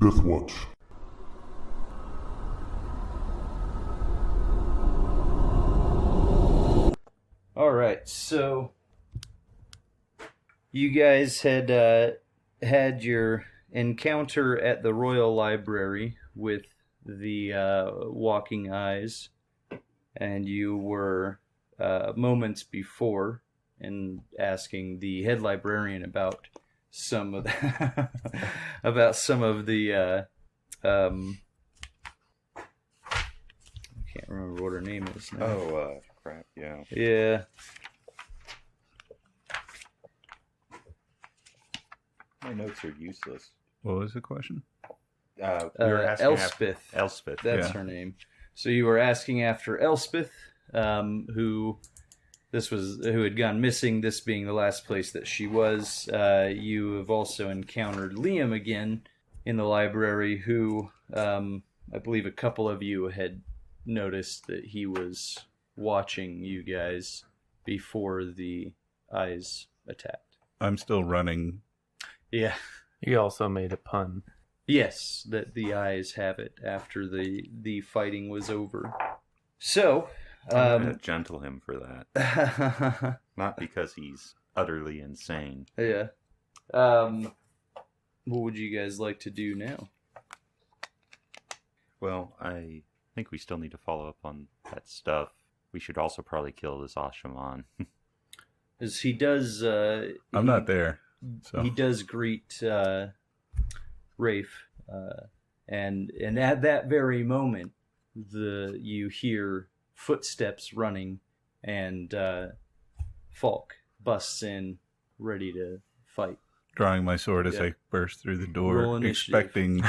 Death Watch. Alright, so you guys had had your encounter at the Royal Library with the Walking Eyes, and you were moments before and asking the head librarian about some of the I can't remember what her name is now. Oh, crap, yeah. Yeah. My notes are useless. What was the question? We were asking Elspeth. Elspeth. That's her name. So you were asking after Elspeth, who had gone missing, this being the last place that she was. You have also encountered Liam again in the library, who I believe a couple of you had noticed that he was watching you guys before the eyes attacked. I'm still running. Yeah. You also made a pun. Yes, that the eyes have it after the fighting was over. So, I'm going to gentle him for that. Not because he's utterly insane. Yeah. What would you guys like to do now? Well, I think we still need to follow up on that stuff. We should also probably kill this Ashaman. As he does... I'm not there. So. He does greet Rafe. And at that very moment, you hear footsteps running, and Falk busts in, ready to fight. Drawing my sword as I burst through the door, expecting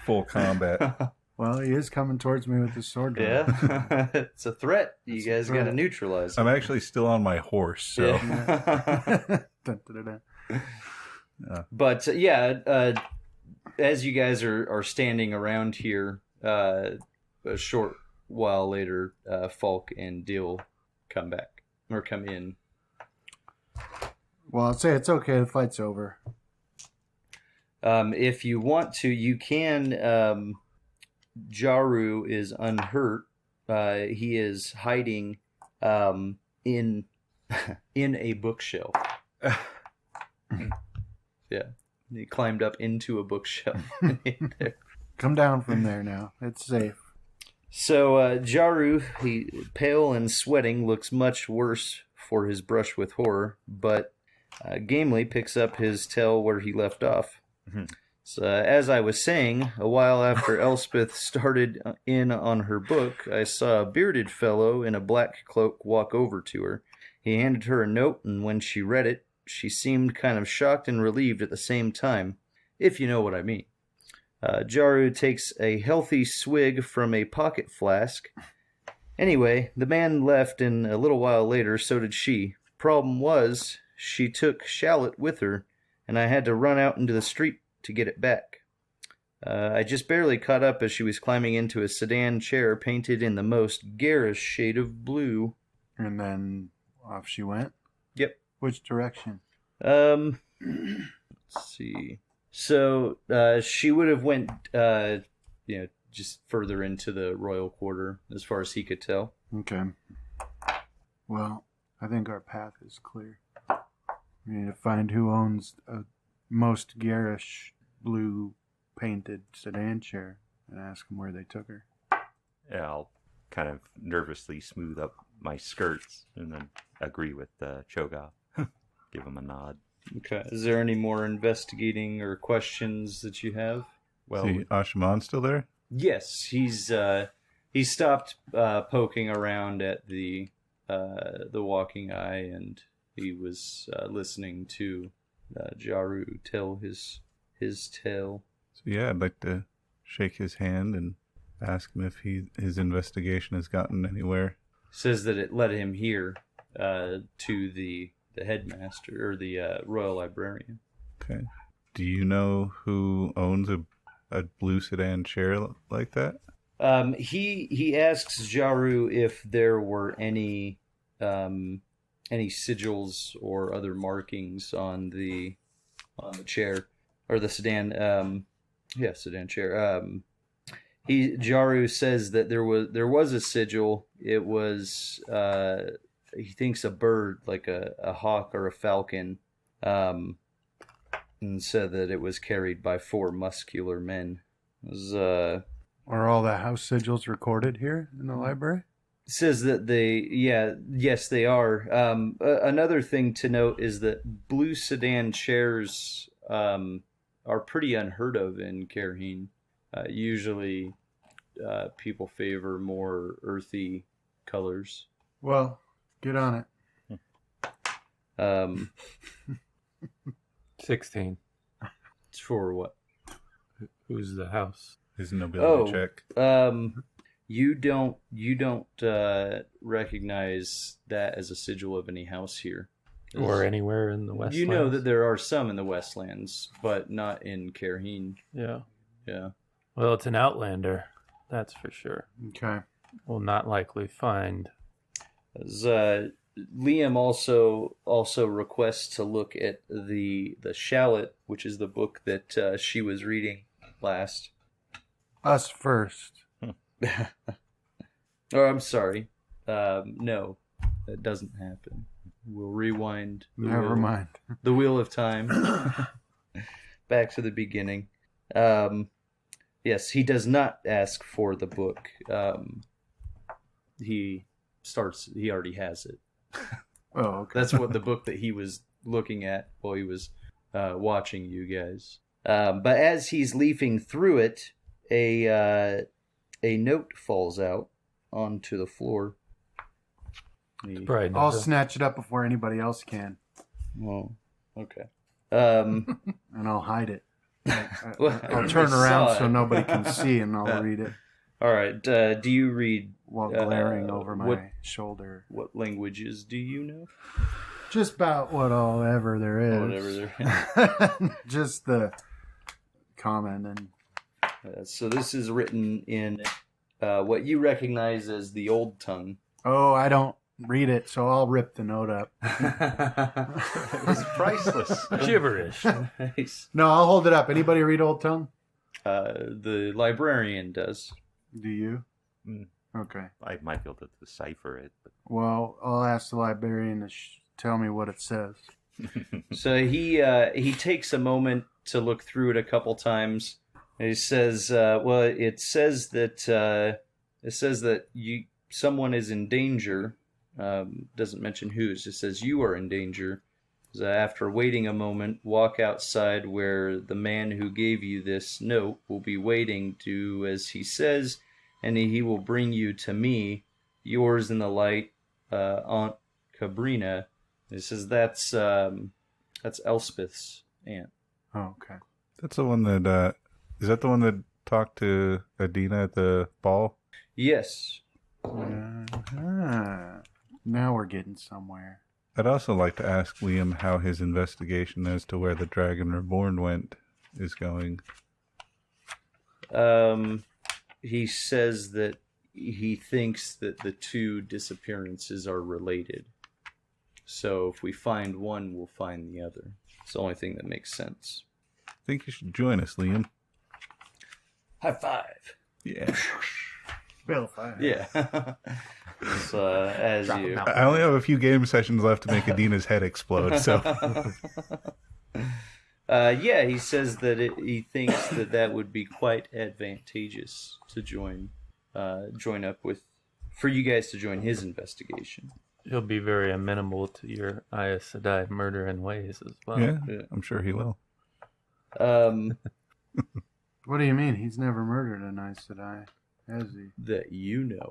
full combat. Well, he is coming towards me with his sword. Yeah, it's a threat. You guys got to neutralize it. I'm actually still on my horse, so. Yeah. Dun, dun, dun, dun. But as you guys are standing around here, a short while later, Falk and Dill come in. Well, I'd say it's okay. The fight's over. If you want to, you can. Jaru is unhurt. He is hiding in a bookshelf. Yeah, he climbed up into a bookshelf. Come down from there now. It's safe. So Jaru, he pale and sweating, looks much worse for his brush with horror, but gamely picks up his tale where he left off. Mm-hmm. So, as I was saying, a while after Elspeth started in on her book, I saw a bearded fellow in a black cloak walk over to her. He handed her a note, and when she read it, she seemed kind of shocked and relieved at the same time, if you know what I mean. Jaru takes a healthy swig from a pocket flask. Anyway, the man left, and a little while later, so did she. Problem was, she took Shallot with her, and I had to run out into the street to get it back. I just barely caught up as she was climbing into a sedan chair painted in the most garish shade of blue. And then off she went? Yep. Which direction? Let's see. So, she would have went, just further into the royal quarter, as far as he could tell. Okay. Well, I think our path is clear. We need to find who owns a most garish blue painted sedan chair and ask them where they took her. Yeah, I'll kind of nervously smooth up my skirts and then agree with Cho'Gath. Give him a nod. Okay. Is there any more investigating or questions that you have? Well, is Ashaman still there? Yes, he stopped poking around at the Walking Eye, and he was listening to Jaru tell his tale. So yeah, I'd like to shake his hand and ask him if his investigation has gotten anywhere. Says that it led him here to the headmaster or the royal librarian. Okay. Do you know who owns a blue sedan chair like that? He asks Jaru if there were any sigils or other markings on the chair. or the sedan, sedan chair. Jaru says that there was a sigil. It was he thinks a bird, like a hawk or a falcon, and said that it was carried by 4 muscular men. It was, Are all the house sigils recorded here in the library? says that yes, they are. Another thing to note is that blue sedan chairs are pretty unheard of in Kerheen. Usually, people favor more earthy colors. Well, get on it. 16. It's for what? Who's the house? His nobility check. You don't recognize that as a sigil of any house here. Or anywhere in the Westlands? You know that there are some in the Westlands, but not in Kerheen. Yeah. Yeah. Well, it's an Outlander. That's for sure. Okay. We'll not likely find. As, Liam also requests to look at the Shallot, which is the book that she was reading last. Us first. Oh, I'm sorry. No, that doesn't happen. We'll rewind. Never mind. The wheel of time. Back to the beginning. Yes, he does not ask for the book. He already has it. Oh, okay. That's what the book that he was looking at while he was watching you guys. But as he's leafing through it, a note falls out onto the floor. I'll snatch it up before anybody else can. Well, okay. And I'll hide it. I'll turn around so nobody can see, and I'll read it. All right. Do you read while glaring over my shoulder? What languages do you know? Just about whatever there is. Whatever there is. Just the common and. So this is written in what you recognize as the Old Tongue. Oh, I don't read it, so I'll rip the note up. It was priceless. Gibberish. Nice. No, I'll hold it up. Anybody read Old Tongue? The librarian does. Do you? Okay. I might be able to decipher it. But... Well, I'll ask the librarian to tell me what it says. So he takes a moment to look through it a couple times. And he says, "Well, it says that someone is in danger. Doesn't mention who. It just says you are in danger. So after waiting a moment, walk outside where the man who gave you this note will be waiting to, as he says, and he will bring you to me, yours in the light, Aunt Cabrina." It says that's Elspeth's aunt. Oh, okay. That's the one that. Is that the one that talked to Adina at the ball? Yes. Now we're getting somewhere. I'd also like to ask Liam how his investigation as to where the Dragon Reborn went is going. He says that he thinks that the 2 disappearances are related. So if we find one, we'll find the other. It's the only thing that makes sense. I think you should join us, Liam. High five. Yeah. Bill 5. Yeah. So, as Drop you. him out. I only have a few game sessions left to make Adina's head explode, so. Yeah, he says that he thinks that would be quite advantageous to join up with, for you guys to join his investigation. He'll be very amenable to your Aes Sedai murdering ways as well. Yeah, I'm sure he will. What do you mean? He's never murdered an Aes Sedai, has he? That you know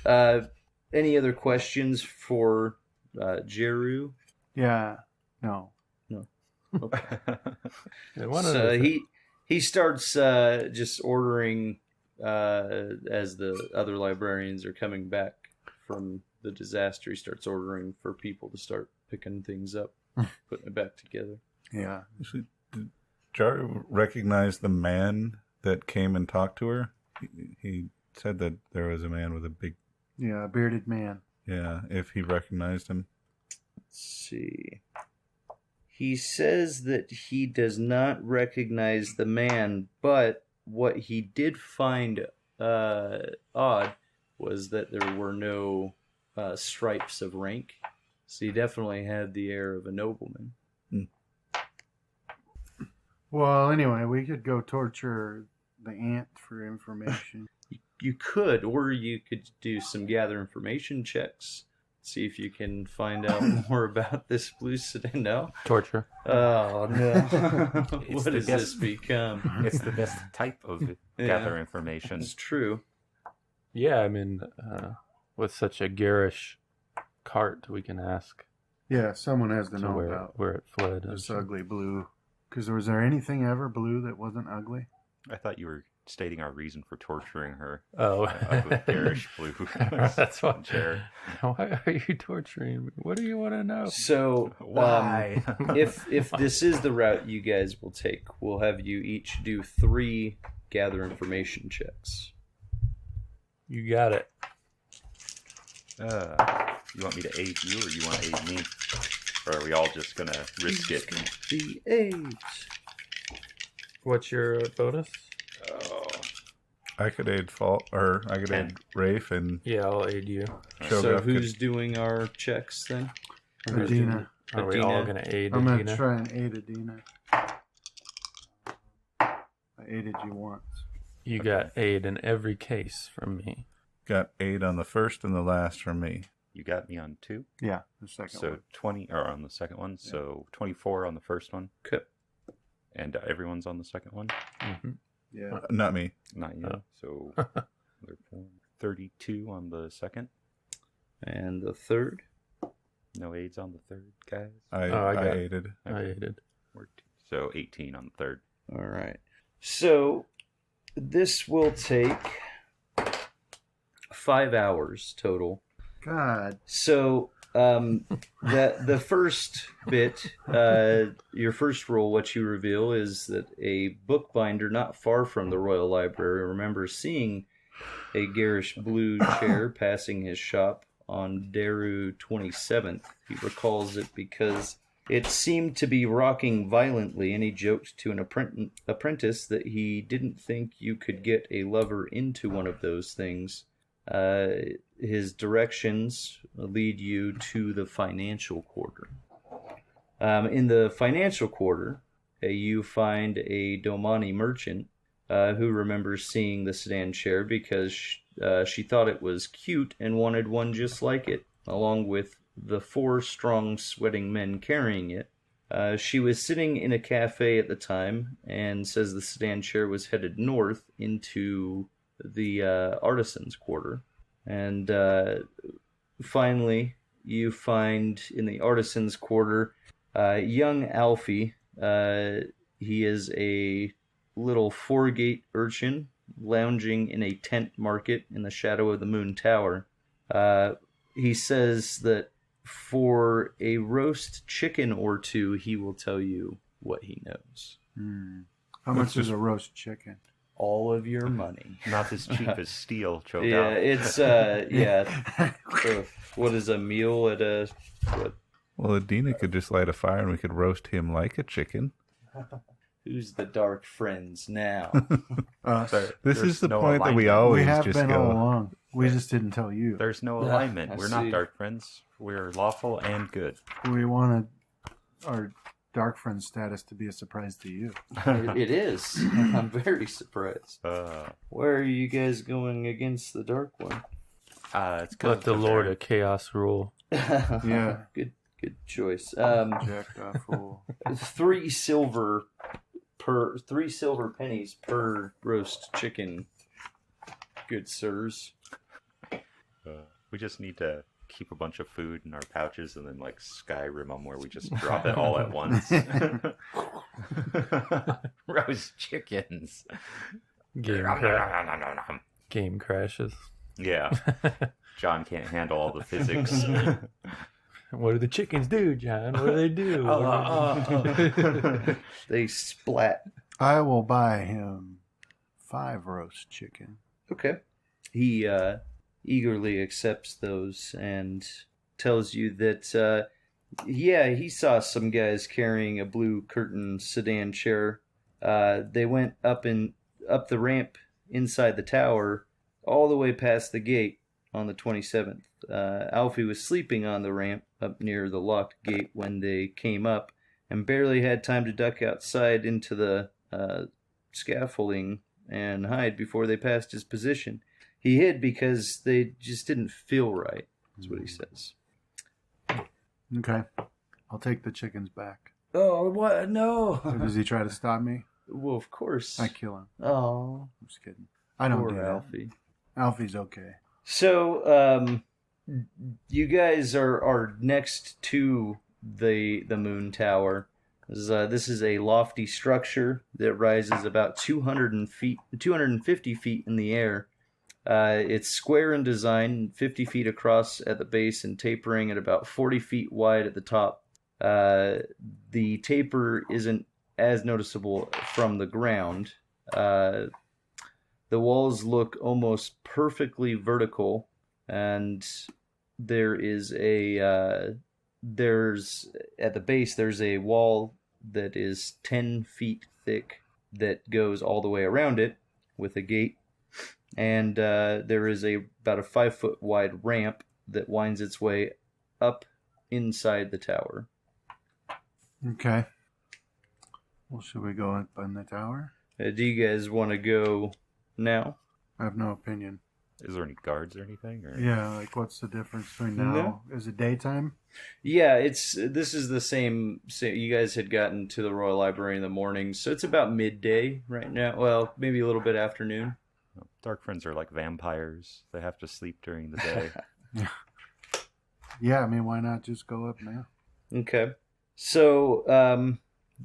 of. Any other questions for Jeru? Yeah. No. Okay. Yeah, So he starts just ordering as the other librarians are coming back from the disaster. He starts ordering for people to start picking things up, putting it back together. Yeah. Actually, did Jar recognize the man that came and talked to her? He said that there was a man with a big... Yeah, a bearded man. Yeah, if he recognized him. Let's see. He says that he does not recognize the man, but what he did find odd was that there were no stripes of rank. So he definitely had the air of a nobleman. Well, anyway, we could go torture the ant for information. You could, or you could do some gather information checks. See if you can find out more about this blue sedan. No? Torture. Oh, no. It's What the has best- this become? It's the best type of gather information. It's true. Yeah, I mean, with such a garish cart, we can ask Yeah, someone has to to know where, about where it fled. this ugly blue. Because was there anything ever blue that wasn't ugly? I thought you were stating our reason for torturing her. Oh, Ugly, garish blue. That's why. Chair. Why are you torturing me? What do you want to know? So, Why? if this is the route you guys will take, we'll have you each do 3 gather information checks. You got it. You want me to aid you, or you want to aid me? Or are we all just gonna risk it? The 8. What's your bonus? Oh, I could aid I could aid Rafe and Yeah, I'll aid you. Shogoff So could- who's doing our checks then? Adina. Are we all Adina. going to aid I'm going Adina? to try and aid Adina. I aided you once. You got aid in every case from me. got 8 on the first and the last from me. you got me on 2, Yeah, the second so one. 20, or on the second one, so 24 on the first one, Okay. and everyone's on the second one. Mm-hmm. Yeah. Not me. Not yet. Oh. So 32 on the second. And the 3rd? No aids on the third, guys. I got it. aided. I aided. So 18 on the third. All right. So this will take 5 hours total. God. So the first bit, your first rule, what you reveal is that a bookbinder not far from the Royal Library remembers seeing a garish blue chair passing his shop on Daru 27th. He recalls it because it seemed to be rocking violently, and he joked to an apprentice that he didn't think you could get a lover into one of those things. His directions lead you to the financial quarter. In the financial quarter, you find a Domani merchant who remembers seeing the sedan chair because she thought it was cute and wanted one just like it, along with the 4 strong, sweating men carrying it. She was sitting in a cafe at the time and says the sedan chair was headed north into the artisans' quarter. And finally, you find in the artisans' quarter young Alfie. He is a little 4-gate urchin lounging in a tent market in the shadow of the Moon Tower. He says that for a roast chicken or 2, he will tell you what he knows. How much is a roast chicken? All of your money. Not as cheap as steel, choke Yeah, out. it's what is a meal at a what? Well, Adina could just light a fire and we could roast him like a chicken. Who's the dark friends now? Us. There- This there's is the no point that we alignment. always We have just been go. all along. We just didn't tell you. There's no Ah, alignment. I We're see. not dark friends. We're lawful and good. We wanted our dark friend status to be a surprise to you. It is. I'm very surprised. Uh, Where are you guys going against the dark one? it's 'cause Let the of Lord their- of Chaos rule. Yeah. Good choice. Jacked off fool. 3 silver pennies per roast chicken. Good sirs. we just need to keep a bunch of food in our pouches and then like Skyrim them where we just drop it all at once. Roast chickens. Game crashes. Yeah. John can't handle all the physics. What do the chickens do, John? What do they do? They splat. I will buy him 5 roast chicken. Okay. He eagerly accepts those and tells you that Yeah, he saw some guys carrying a blue curtain sedan chair. They went up the ramp inside the tower, all the way past the gate on the 27th. Alfie was sleeping on the ramp up near the locked gate when they came up, and barely had time to duck outside into the scaffolding and hide before they passed his position. He hid because they just didn't feel right. That's what he says. Okay. I'll take the chickens back. Oh, what? No. Or does he try to stop me? Well, of course. I kill him. Oh, I'm just kidding. I don't poor do that. Alfie. Alfie's okay. So, you guys are next to the moon tower. This is a lofty structure that rises about 250 feet in the air. It's square in design, 50 feet across at the base and tapering at about 40 feet wide at the top. The taper isn't as noticeable from the ground. The walls look almost perfectly vertical, and there's at the base there's a wall that is 10 feet thick that goes all the way around it with a gate, and there is about a 5-foot wide ramp that winds its way up inside the tower. Okay. Well, should we go up on the tower? Do you guys want to go now? I have no opinion. Is there any guards or anything? Or? Yeah, like what's the difference between now? No. Is it daytime? Yeah, this is the same. You guys had gotten to the Royal Library in the morning, so it's about midday right now. Well, maybe a little bit afternoon. Dark Friends are like vampires. They have to sleep during the day. Yeah, I mean, why not just go up now? Okay. So,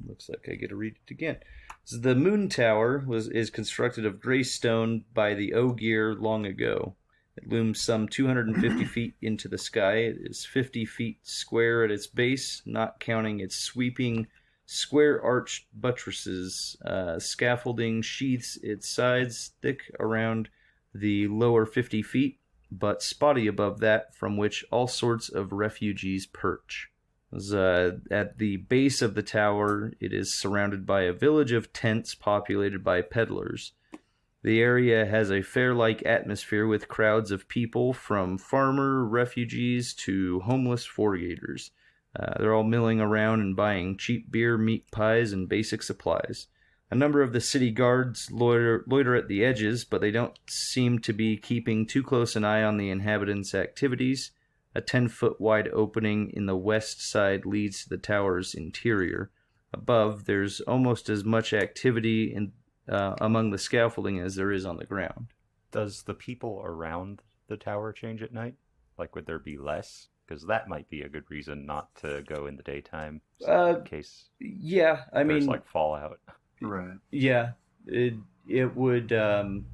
looks like I get to read it again. So the moon tower is constructed of gray stone by the Ogier long ago. It looms some 250 feet into the sky. It is 50 feet square at its base, not counting its sweeping square-arched buttresses. Scaffolding sheaths its sides thick around the lower 50 feet, but spotty above that, from which all sorts of refugees perch. At the base of the tower, it is surrounded by a village of tents populated by peddlers. The area has a fair-like atmosphere with crowds of people, from farmer refugees to homeless foregaters. They're all milling around and buying cheap beer, meat pies, and basic supplies. A number of the city guards loiter at the edges, but they don't seem to be keeping too close an eye on the inhabitants' activities. A 10-foot wide opening in the west side leads to the tower's interior. Above, there's almost as much activity among the scaffolding as there is on the ground. Does the people around the tower change at night? Like, would there be less? Because that might be a good reason not to go in the daytime, in case Yeah, I there's mean, like fallout. Right. yeah, it would, and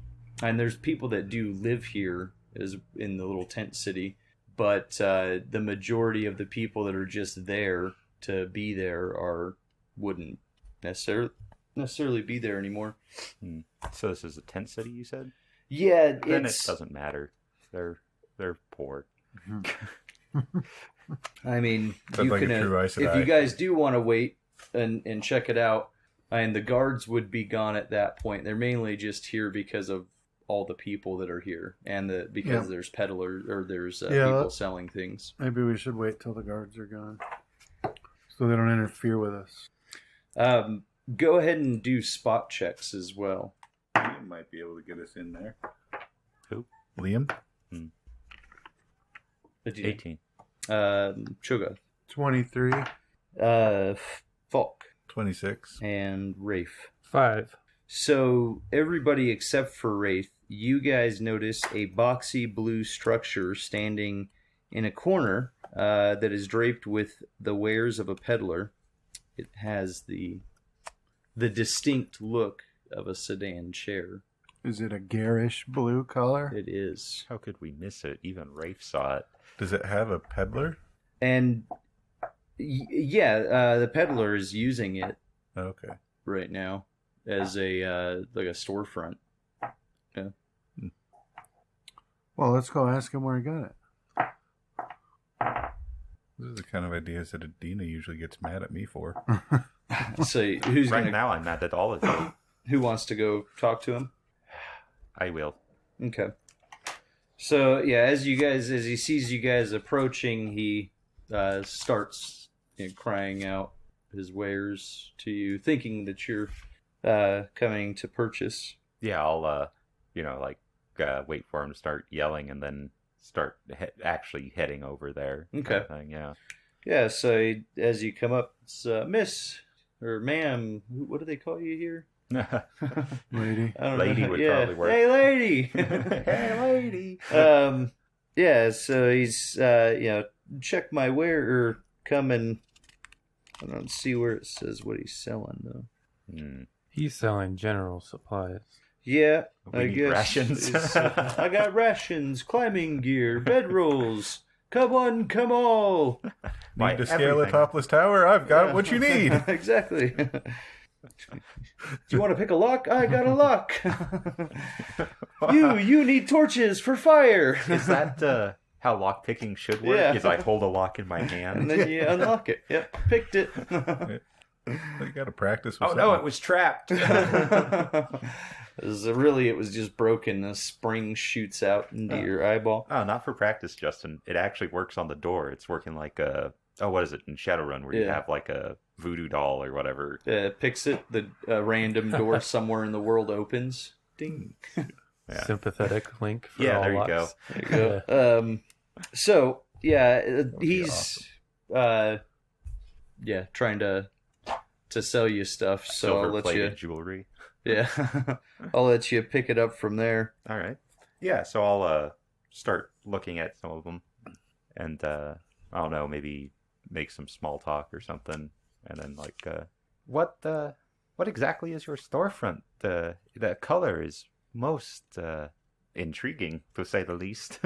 there's people that do live here as in the little tent city, but the majority of the people that are just there to be there wouldn't necessarily be there anymore. So this is a tent city, you said? Yeah, Then it doesn't matter. They're poor. I mean, Sounds you like a can, true Aes if Sedai. you guys do want to wait and check it out, and the guards would be gone at that point. They're mainly just here because of all the people that are here, and because there's peddlers or there's people selling things. Maybe we should wait till the guards are gone, so they don't interfere with us. Go ahead and do spot checks as well. Liam might be able to get us in there. Who? Liam? 18. Choga, 23. Falk, 26. and Rafe. 5. So everybody except for Wraith, you guys notice a boxy blue structure standing in a corner that is draped with the wares of a peddler. It has the distinct look of a sedan chair. Is it a garish blue color? It is. How could we miss it? Even Rafe saw it. Does it have a peddler? And the peddler is using it Okay. right now as a like a storefront. Yeah. Well, let's go ask him where he got it. These are the kind of ideas that Adina usually gets mad at me for. So who's Right gonna, now, I'm mad at all of you. who wants to go talk to him? I will. Okay. So yeah, as he sees you guys approaching, he starts crying out his wares to you, thinking that you're coming to purchase. Yeah, I'll wait for him to start yelling and then start actually heading over there. Okay. Kind of thing, yeah. Yeah. So as you come up, it's Miss or Ma'am. What do they call you here? Lady. I don't Lady know. would Yeah. probably work. Hey, lady. Hey, lady. Yeah. So he's check my ware or come and I don't see where it says what he's selling though. He's selling general supplies. Yeah, We I need guess. rations. I got rations, climbing gear, bedrolls. Come on, come all. Why, Need to scale a everything. topless tower? I've got what you need. Exactly. Do you want to pick a lock? I got a lock. You need torches for fire. Is that how lock picking should work? Yeah. Is I hold a lock in my And hand? then you unlock it. Yep, picked it. You got to practice with Oh no, it was trapped. It was just broken. The spring shoots out into your eyeball. Oh, not for practice, Justin. It actually works on the door. It's working like a what is it in Shadowrun where you Yeah. have like a voodoo doll or whatever. Picks it. The random door somewhere in the world opens. Ding. Yeah. Sympathetic link for Yeah, all there you locks. There you go. So yeah, he's trying to sell you stuff. So I'll let you. Silver-plated jewelry. Yeah, I'll let you pick it up from there. All right. Yeah, so I'll start looking at some of them, and I don't know, maybe make some small talk or something, and then what exactly is your storefront? The color is most intriguing, to say the least.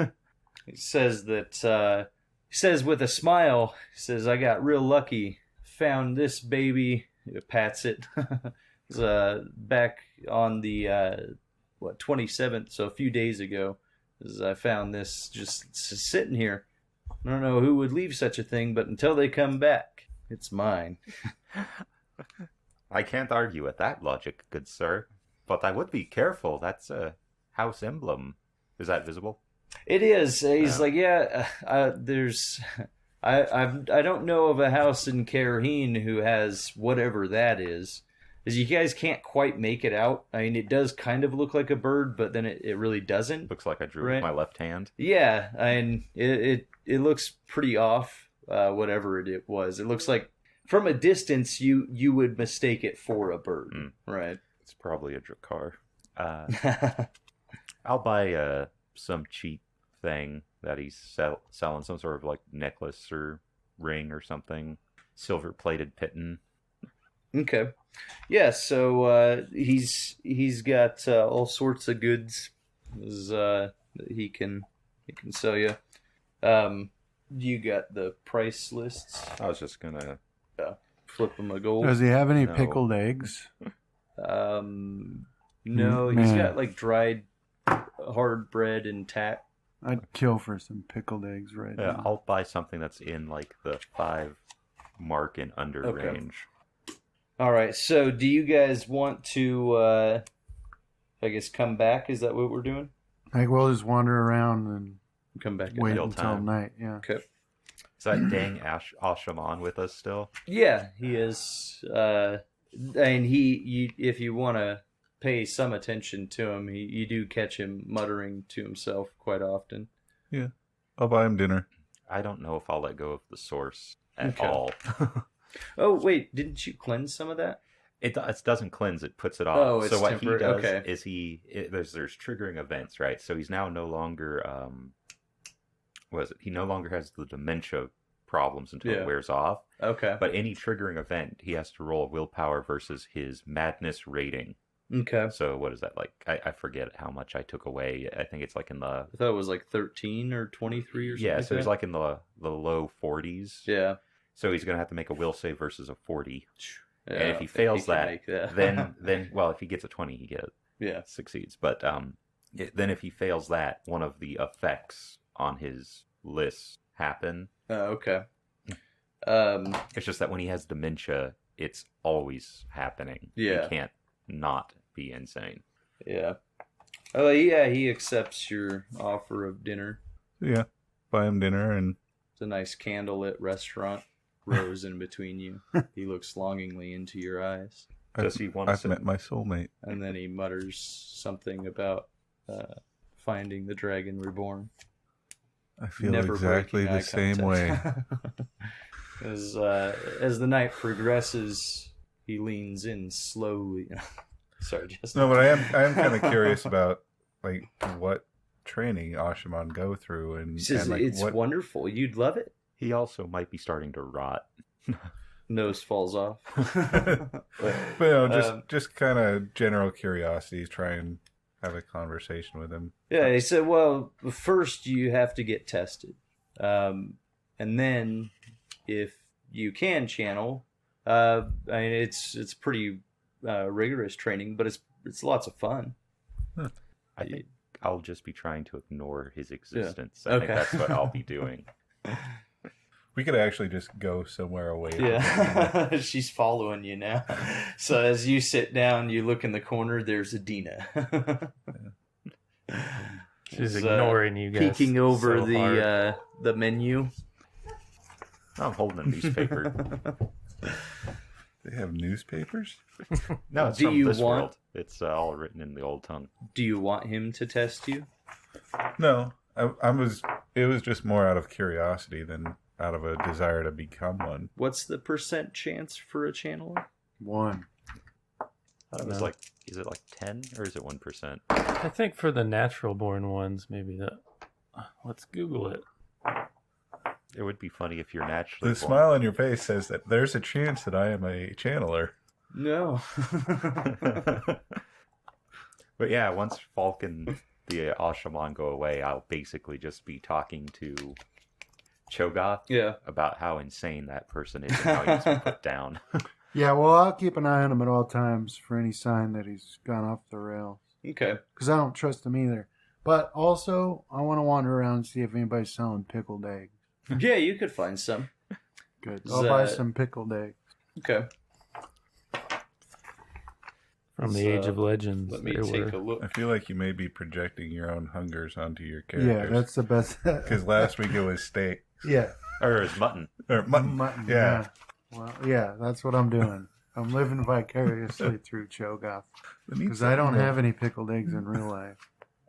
He says that. He says with a smile. He says, "I got real lucky. Found this baby." He pats it. It was, back on the 27th, so a few days ago, as I found this just sitting here. I don't know who would leave such a thing, but until they come back, it's mine. I can't argue with that logic, good sir, but I would be careful. That's a house emblem. Is that visible? It is. He's Yeah. like, yeah. There's, I don't know of a house in Carahine who has whatever that is. Is you guys can't quite make it out. I mean, it does kind of look like a bird, but then it really doesn't. Looks like I drew Right. with my left hand. Yeah, and it looks pretty off. Whatever it was, it looks like from a distance you would mistake it for a bird, right? It's probably a Drakkar. I'll buy some cheap thing that he's selling, some sort of like necklace or ring or something. Silver-plated piton. Okay. Yeah, so he's got all sorts of goods that he can sell you. You got the price lists. I was just gonna... Flip him a gold. Does he have any No. pickled eggs? No, he's Man. got like dried hard bread and tack. I'd kill for some pickled eggs right Yeah, now. I'll buy something that's in like the 5 mark and under Okay. range. All right. So, do you guys want to, I guess, come back? Is that what we're doing? Like we'll just wander around and Come back. wait real until time. night. Yeah. Okay. Is that dang Ashaman with us still? Yeah, he is. And if you want to pay some attention to him, you do catch him muttering to himself quite often. I'll buy him dinner. I don't know if I'll let go of the source at Okay. all. Oh, wait, didn't you cleanse some of that? It doesn't cleanse; it puts it off. Oh, it's so what temporary, he does okay. is there's triggering events, right? So he's now no longer what is it? He no longer has the dementia problems until Yeah. it wears off. Okay. But any triggering event, he has to roll willpower versus his madness rating. Okay. So what is that like? I forget how much I took away. I think it's like in the I thought it was like 13 or 23 or something. yeah. like So he's that. like in the low 40s. Yeah. So he's gonna have to make a will save versus a 40. Yeah, And I if he don't think fails can that, make that. then well, if he gets a 20, he yeah. succeeds. But then if he fails that, one of the effects on his list happen. Okay. It's just that when he has dementia, it's always happening. Yeah. He can't not be insane. Yeah. Oh, yeah, he accepts your offer of dinner. Yeah, buy him dinner and It's a nice candlelit restaurant. Rose in between you. He looks longingly into your eyes. Does he want to I've sit? met my soulmate. And then he mutters something about finding the dragon reborn. I feel Never exactly breaking the eye same way. contact. As the night progresses, he leans in slowly. Sorry, Justin. No, but I am kind of curious about like what training Ashaman go through He says and like it's what. wonderful. You'd love it. He also might be starting to rot. Nose falls off. But you know, just kind of general curiosities. Try and have a conversation with him. Yeah, he said, well, first you have to get tested. And then if you can channel, I mean, it's pretty rigorous training, but it's lots of fun. I think I'll just be trying to ignore his existence. Yeah. I think Okay. that's what I'll be doing. We could actually just go somewhere away. Yeah, she's following you now. So as you sit down, you look in the corner, there's Adina. She's She's, ignoring you guys. peeking over so hard. the menu. I'm holding a newspaper. They have newspapers. No, it's Do from you this want- world. It's all written in the old tongue. Do you want him to test you? No, I was. It was just more out of curiosity than out of a desire to become one. What's the % chance for a channeler? 1. I don't It's know. like, is it like 10 or is it 1%? I think for the natural born ones, maybe that. Let's Google it. It would be funny if you're naturally The smile on your face says that there's a chance that I am a channeler. No. But yeah, once Falk and the Ashaman go away, I'll basically just be talking to Cho'Gath Yeah. about how insane that person is and how he needs to be put down. Yeah, well, I'll keep an eye on him at all times for any sign that he's gone off the rails. Okay. Because I don't trust him either. But also, I want to wander around and see if anybody's selling pickled eggs. Yeah, you could find some. Good. I'll buy That- some pickled eggs. Okay. From the So, Age of Legends. Let me there take were. a look. I feel like you may be projecting your own hungers onto your Yeah, characters. that's the best. Because last week it was steak Yeah. Or his mutton. or mutton. Mutton, Yeah. Well, yeah, that's what I'm doing. I'm living vicariously through Cho'Gath. It needs Because I don't something. have any pickled eggs in real life.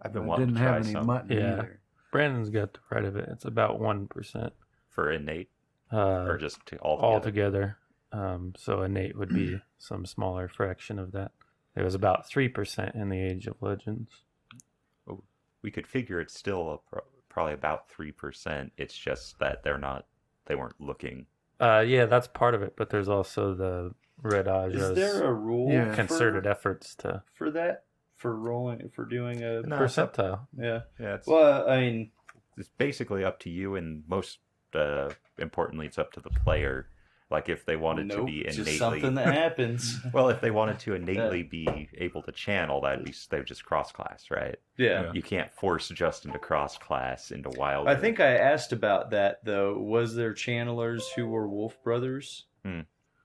I've been I wanting didn't to try have any some mutton Yeah. either. Brandon's got the right of it. It's about 1%. for innate, or just all together. Altogether. So innate would be some smaller fraction of that. It was about 3% in the Age of Legends. We could figure it's still probably about 3%. It's just that they weren't looking. Yeah, that's part of it, but there's also the Red Is Aja's there a rule Yeah. concerted efforts to for that? For rolling, for doing a... No, it's up- percentile. Yeah. Yeah, it's, Well, I mean, it's basically up to you, and most importantly, it's up to the player. Like if they wanted to nope, be just innately, something that happens. well, if they wanted to innately be able to channel, they would just cross class, right? Yeah. You can't force Justin to cross class into wild. I think I asked about that, though. Was there channelers who were Wolf Brothers?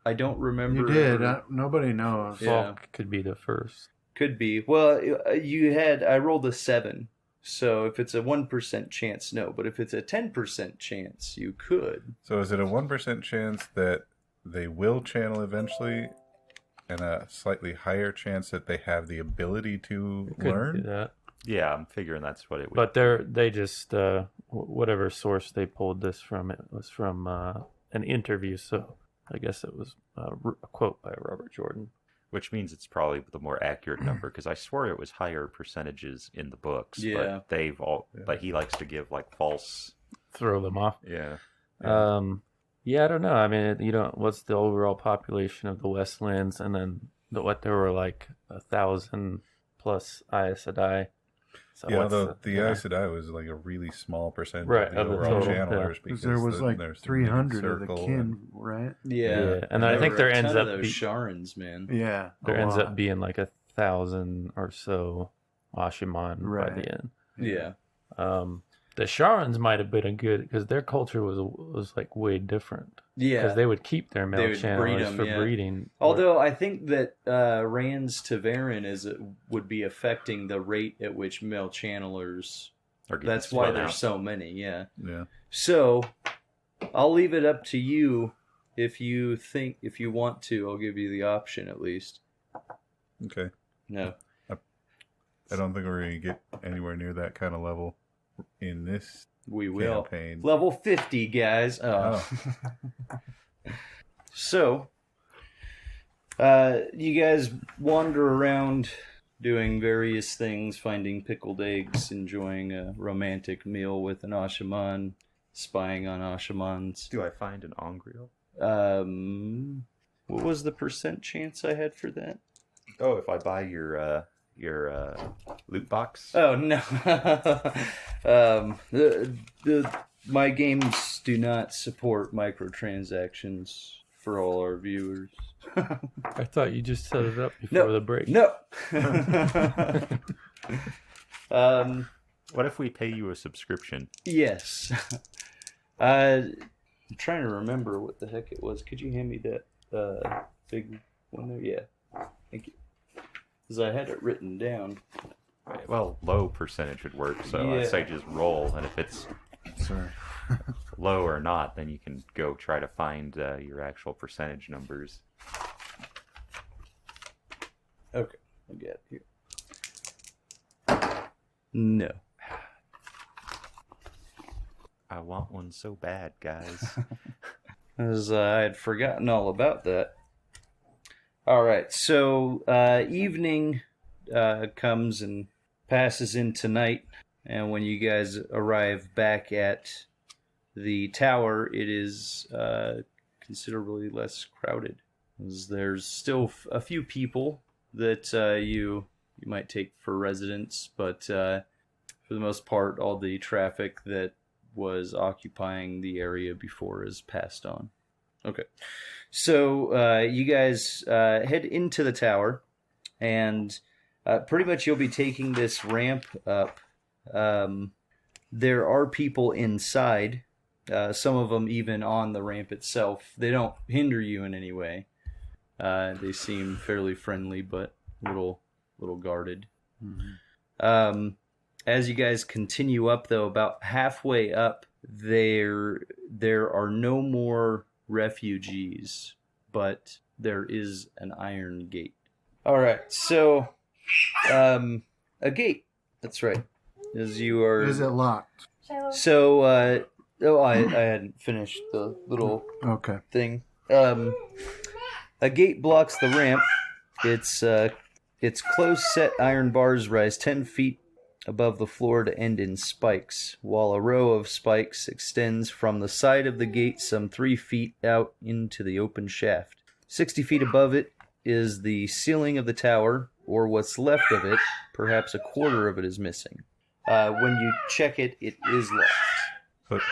I don't remember. You did. Nobody knows. Yeah. Falk could be the first. Could be. Well, you had... I rolled a 7. So if it's a 1% chance, no. But if it's a 10% chance, you could. So is it a 1% chance that they will channel eventually, and a slightly higher chance that they have the ability to Could be learn? that. Yeah, I'm figuring that's what it would. But they just whatever source they pulled this from, it was from an interview. So I guess it was a quote by Robert Jordan. Which means it's probably the more accurate number, because I swore it was higher percentages in the books. Yeah. But but he likes to give like false. Throw them off. Yeah. Yeah, I don't know. I mean, what's the overall population of the Westlands, and then what there were like 1,000 plus Aes Sedai. So Yeah, what's although the yeah. Aes Sedai was like a really small percentage Right, of the of the overall total, channelers yeah. Because there was like there's the 300 of the circle kin, right? Yeah. And I think there ends up those be- Sharans, man. Yeah. There a ends lot. up being like 1,000 or so Ashiman by Right. the end. Yeah. The Sharans might have been a good, because their culture was like way different. Yeah. Because they would keep their They male would breed channelers 'em, for yeah. breeding. Although I think that Rand's Tavarin would be affecting the rate at which male channelers. That's why there's so many. Yeah. Yeah. So I'll leave it up to you. If you want to, I'll give you the option at least. Okay. No. I don't think we're going to get anywhere near that kind of level in this We will. campaign. Level 50, guys. So, you guys wander around doing various things, finding pickled eggs, enjoying a romantic meal with an Ashaman, spying on Ashamans. Do I find an Ongriel? What was the % chance I had for that? Oh, if I buy your loot box. Oh no. My games do not support microtransactions for all our viewers. I thought you just set it up before the break. No. What if we pay you a subscription? Yes. I'm trying to remember what the heck it was. Could you hand me that big one there? Yeah. Thank you. Because I had it written down. Well, low percentage would work, so I'd say just roll, and if it's low or not, then you can go try to find your actual percentage numbers. Okay, I'll get it here. No. I want one so bad, guys. As I had forgotten all about that. All right, so evening comes and passes into night, and when you guys arrive back at the tower, it is considerably less crowded. As there's still a few people that you might take for residents, but for the most part, all the traffic that was occupying the area before is passed on. Okay. So you guys head into the tower, and pretty much you'll be taking this ramp up. There are people inside, some of them even on the ramp itself. They don't hinder you in any way. They seem fairly friendly, but a little guarded. Mm-hmm. As you guys continue up, though, about halfway up, there are no more refugees, but there is an iron gate. All right, so a gate. That's right. As you are. Is it locked? So I hadn't finished the little thing. A gate blocks the ramp. Its close-set iron bars rise 10 feet above the floor to end in spikes, while a row of spikes extends from the side of the gate some 3 feet out into the open shaft. 60 feet above it is the ceiling of the tower, or what's left of it. Perhaps a quarter of it is missing. When you check it, it is locked. But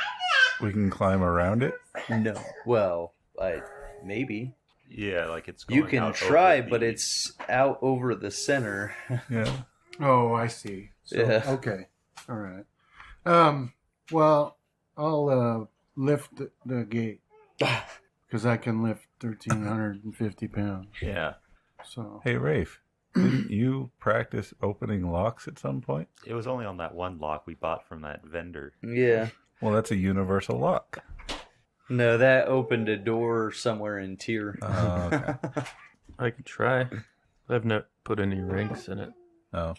we can climb around it? No. Well, maybe. Yeah, like it's going You can out try, over but the- it's out over the center. Yeah. Oh, I see. So, Yeah. Okay. All right. Well, I'll lift the gate because I can lift 1,350 pounds. Yeah, So Hey, Rafe, didn't you practice opening locks at some point? it was only on that one lock we bought from that vendor. Yeah. Well, that's a universal lock. No, that opened a door somewhere in tier. Okay. I could try. I've not put any ranks in it. Oh.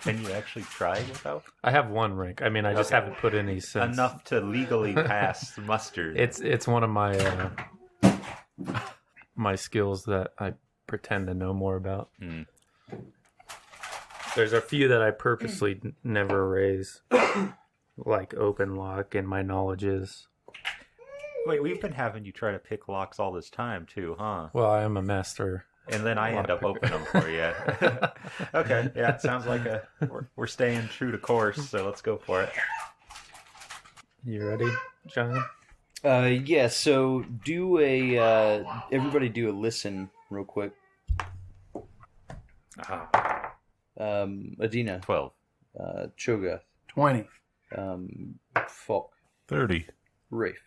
Can you actually try without? I have one rank. I mean, I just Okay. haven't put any since. Enough to legally pass muster. It's one of my my skills that I pretend to know more about. Mm. There's a few that I purposely never raise, like open lock, and my knowledge is. Wait, we've been having you try to pick locks all this time too, huh? Well, I am a master. And then I end up Lock picker. opening them for you. Okay, yeah, it sounds like we're staying true to course, so let's go for it. You ready, John? Yeah, so do everybody do a listen real quick. Adina, 12. Choga, 20. Falk, 30. Rafe.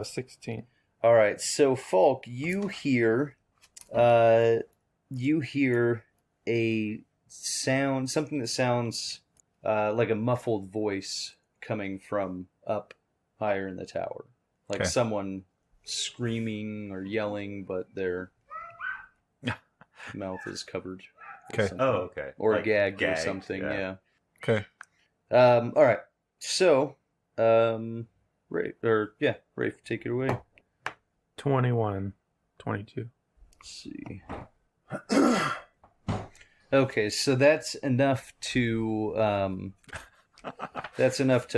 16. All right, so Falk, you hear a sound, something that sounds like a muffled voice coming from up higher in the tower, like Okay. someone screaming or yelling, but their mouth is covered. with Okay. something. Oh, okay. Or Like gagged or gagged, something. Yeah. Okay. All right. So, Rafe, take it away. 21, 22. Let's see. Okay, so that's enough to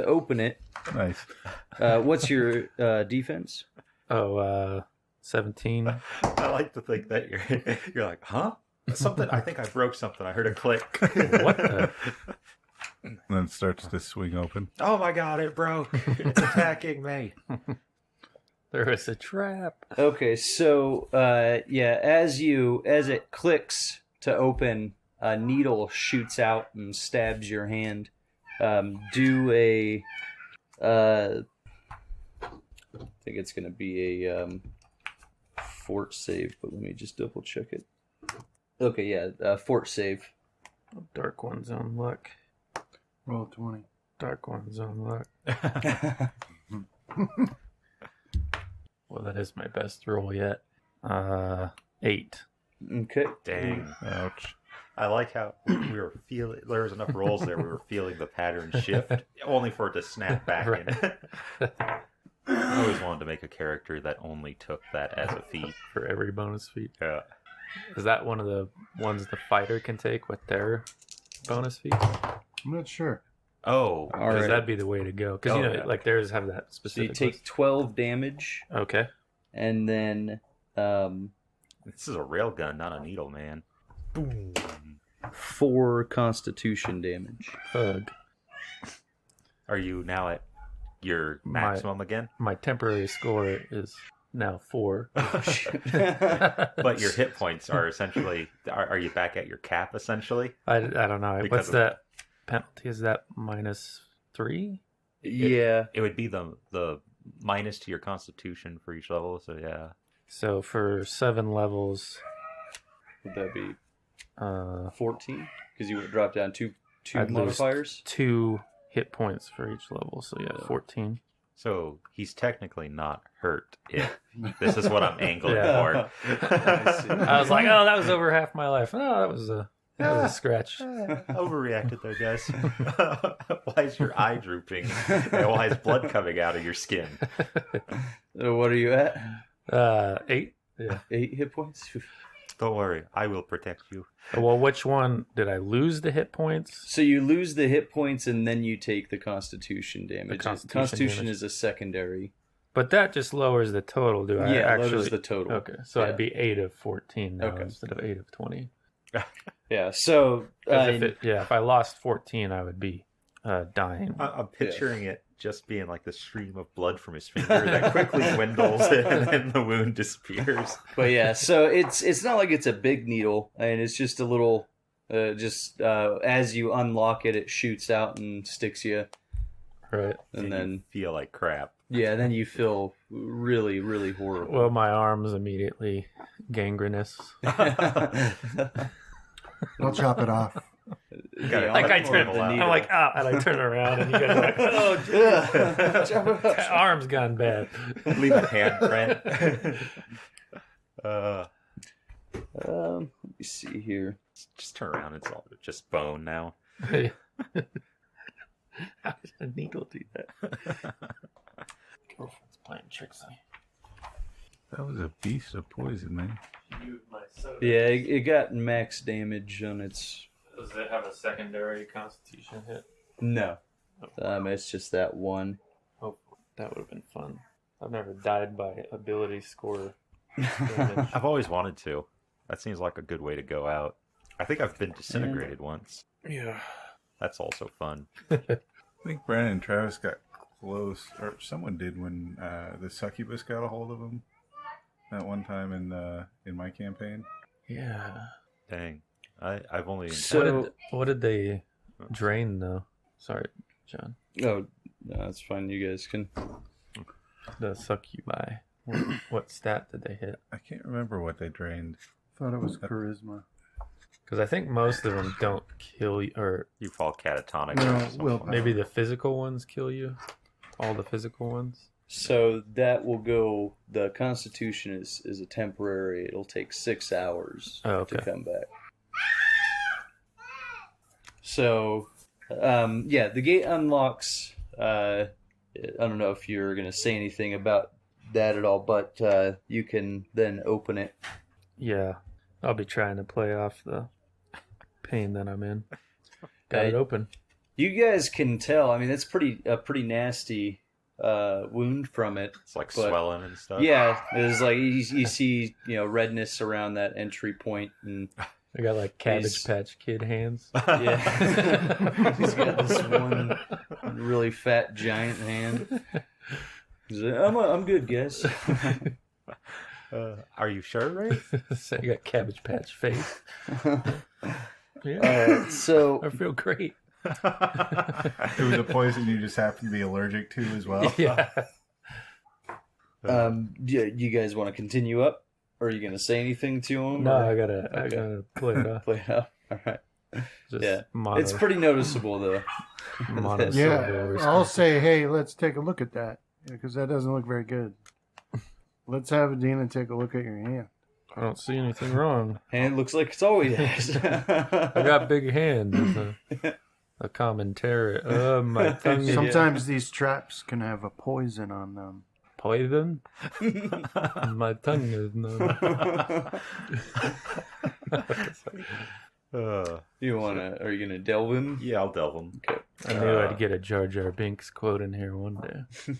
open it. Nice. What's your defense? 17. I like to think that you're like, huh? Something. I think I broke something. I heard a click. What the? And then it starts to swing open. Oh my god! It broke. It's attacking me. There was a trap. Okay, so as it clicks to open, a needle shoots out and stabs your hand. Do a I think it's going to be a fort save, but let me just double check it. Okay, yeah, fort save. Dark One's on luck. Roll 20. Dark One's on luck. Well, that is my best roll yet. 8. Okay. Dang. Ouch. I like how we were feeling. There was enough rolls there. We were feeling the pattern shift, only for it to snap back in. I always wanted to make a character that only took that as a feat. For every bonus feat. Yeah. Is that one of the ones the fighter can take with their bonus feat? I'm not sure. Oh, All Because right. that'd be the way to go. Because, Oh, yeah. like theirs have that So specific you take 12 damage, list. Okay. and then this is a railgun, not a needle, man. Boom. 4 constitution damage. Hug. Are you now at your maximum again? My temporary score is now 4. But your hit points are essentially. Are you back at your cap essentially? I don't know. Because What's of- that penalty? Is that -3? Yeah. It would be the minus to your constitution for each level. So yeah. So for 7 levels, Would that be 14? 14? Because you would drop down two I'd lose modifiers? 2 hit points for each level. So yeah, 14. So he's technically not hurt. If this is what I'm angling Yeah. for. I see. I was like, oh, that was over half my life. Oh, that was a scratch. Overreacted there, guys. Why is your eye drooping? And why is blood coming out of your skin? What are you at? 8. Yeah. 8 hit points? Don't worry, I will protect you. Well, which one did I lose the hit points? So you lose the hit points and then you take the constitution damage. Constitution damage. is a secondary. But that just lowers the total. Do I Yeah, actually? lowers the total. Okay, so Yeah. I'd be 8 of 14 now Okay. instead of 8 of 20. Yeah, so 'Cause if I lost 14, I would be dying. I'm picturing it just being like the stream of blood from his finger that quickly dwindles and then the wound disappears. but yeah, so it's not like it's a big needle. I mean, it's just a little. As you unlock it, it shoots out and sticks you, Right. and you then feel like crap. then you feel really, really horrible. Well, my arm's immediately gangrenous. I'll chop it off. Gotta Yeah, Like I cut turn, the I'm needle. like, ah, and I turn around, and you guys are like, oh, Yeah. arm's gone bad. Leave a handprint. Let me see here. Just turn around. It's all just bone now. How does a needle do that? Girlfriend's playing tricks on you. That was a beast of poison, man. Yeah, it got max damage on its. Does it have a secondary constitution hit? No, it's just that one. Oh, that would have been fun. I've never died by ability score damage. I've always wanted to. That seems like a good way to go out. I think I've been disintegrated once. Yeah. That's also fun. I think Brandon and Travis got close, or someone did when the succubus got a hold of him that one time in my campaign. Yeah. Dang. I've only... So What did they drain though? Sorry, John. oh, no, that's fine. You guys can. The succubi. What stat did they hit? I can't remember what they drained. Thought it was charisma. Because I think most of them don't kill you, or You fall catatonic. No, at some willpower. point. maybe the physical ones kill you. All the physical ones. So that will go. The Constitution is a temporary. It'll take 6 hours Oh, to okay. come back. So, yeah, the gate unlocks. I don't know if you're going to say anything about that at all, but you can then open it. Yeah, I'll be trying to play off the pain that I'm in. Got it open. You guys can tell. I mean, that's a pretty nasty wound from it. It's like But- swelling and stuff. Yeah, there's like you see redness around that entry point, and I got like Cabbage He's- Patch Kid hands. yeah, he's got this one really fat giant hand. He's like, I'm good, guys. Are you sure, Ray? So I got Cabbage Patch face. Yeah, So I feel great. It was a poison you just happened to be allergic to as well. Yeah. yeah, you guys want to continue up? Or are you going to say anything to him? No, or I gotta play it off. play it up? All right. Just Yeah. mono, It's pretty noticeable, though. monosyllable Yeah, response. I'll say, hey, let's take a look at that. Because that doesn't look very good. Let's have Adina take a look at your hand. I don't see anything wrong. And it looks like it's always has. I got big hand. There's a commentary. My tongue is Sometimes these traps can have a poison on them. poison. My tongue is numb. You wanna? Are you gonna delve him? Yeah, I'll delve him. I knew I'd get a Jar Jar Binks quote in here one day.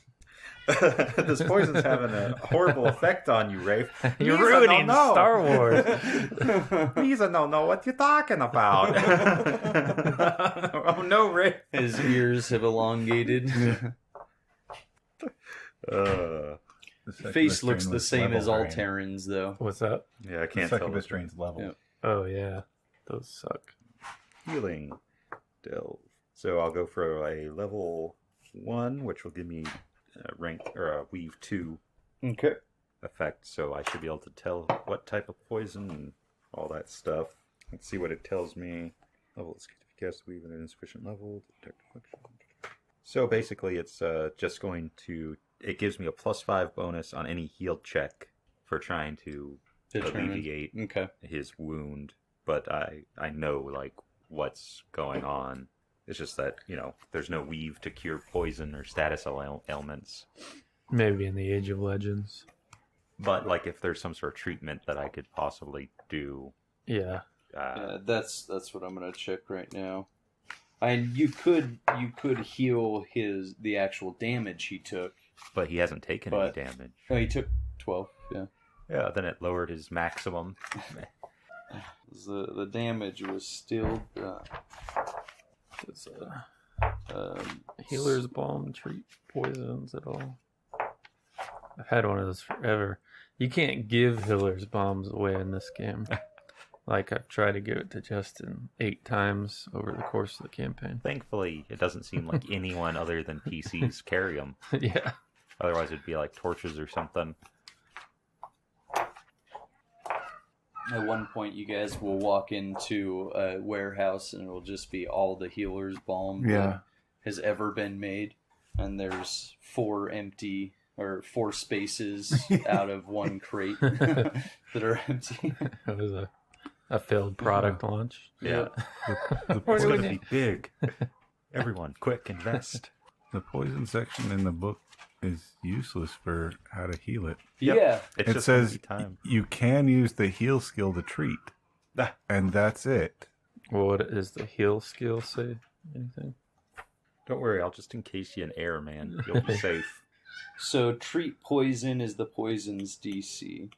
This poison's having a horrible effect on you, Rafe. You're Lisa, ruining no, no. Star Wars. Lisa don't know what you're talking about. Oh no, Rafe. His ears have elongated. Uh, The succubus Face looks drain the was same as level all drain. Terrans, though. What's up? yeah, I The can't tell. succubus drain's level. Yeah. Oh yeah, those suck. Healing delve. So I'll go for a level 1, which will give me a rank or a weave 2 Okay. effect. So I should be able to tell what type of poison and all that stuff. Let's see what it tells me. Level is cast weave at an insufficient level. Detect affliction. So basically, it's just going to. It gives me a +5 bonus on any healed check for trying to Determine. alleviate Okay. his wound. But I know like what's going on. It's just that there's no weave to cure poison or status ailments. Maybe in the Age of Legends. But like if there's some sort of treatment that I could possibly do. Yeah. Yeah, that's what I'm gonna check right now. And you could heal the actual damage he took. But he hasn't taken But- any damage. Oh, he took 12. Yeah. Yeah, then it lowered his maximum. The damage was still Does Healer's Balm treat poisons at all? I've had one of those forever. You can't give Healer's Bombs away in this game. Like, I've tried to give it to Justin 8 times over the course of the campaign. Thankfully, it doesn't seem like anyone other than PCs carry them. Yeah. Otherwise, it'd be like torches or something. At one point, you guys will walk into a warehouse, and it'll just be all the healer's balm Yeah. that has ever been made. And there's 4 spaces out of 1 crate that are empty. It was a failed product launch. Yeah. What It's do we going to need? be big. Everyone, quick, invest. The poison section in the book is useless for how to heal it. Yep. Yeah. It's It just says easy time. you can use the heal skill to treat, Ah. and that's it. Well, what does the heal skill say? Anything? Don't worry, I'll just encase you in air, man. You'll be safe. So treat poison is the poison's DC.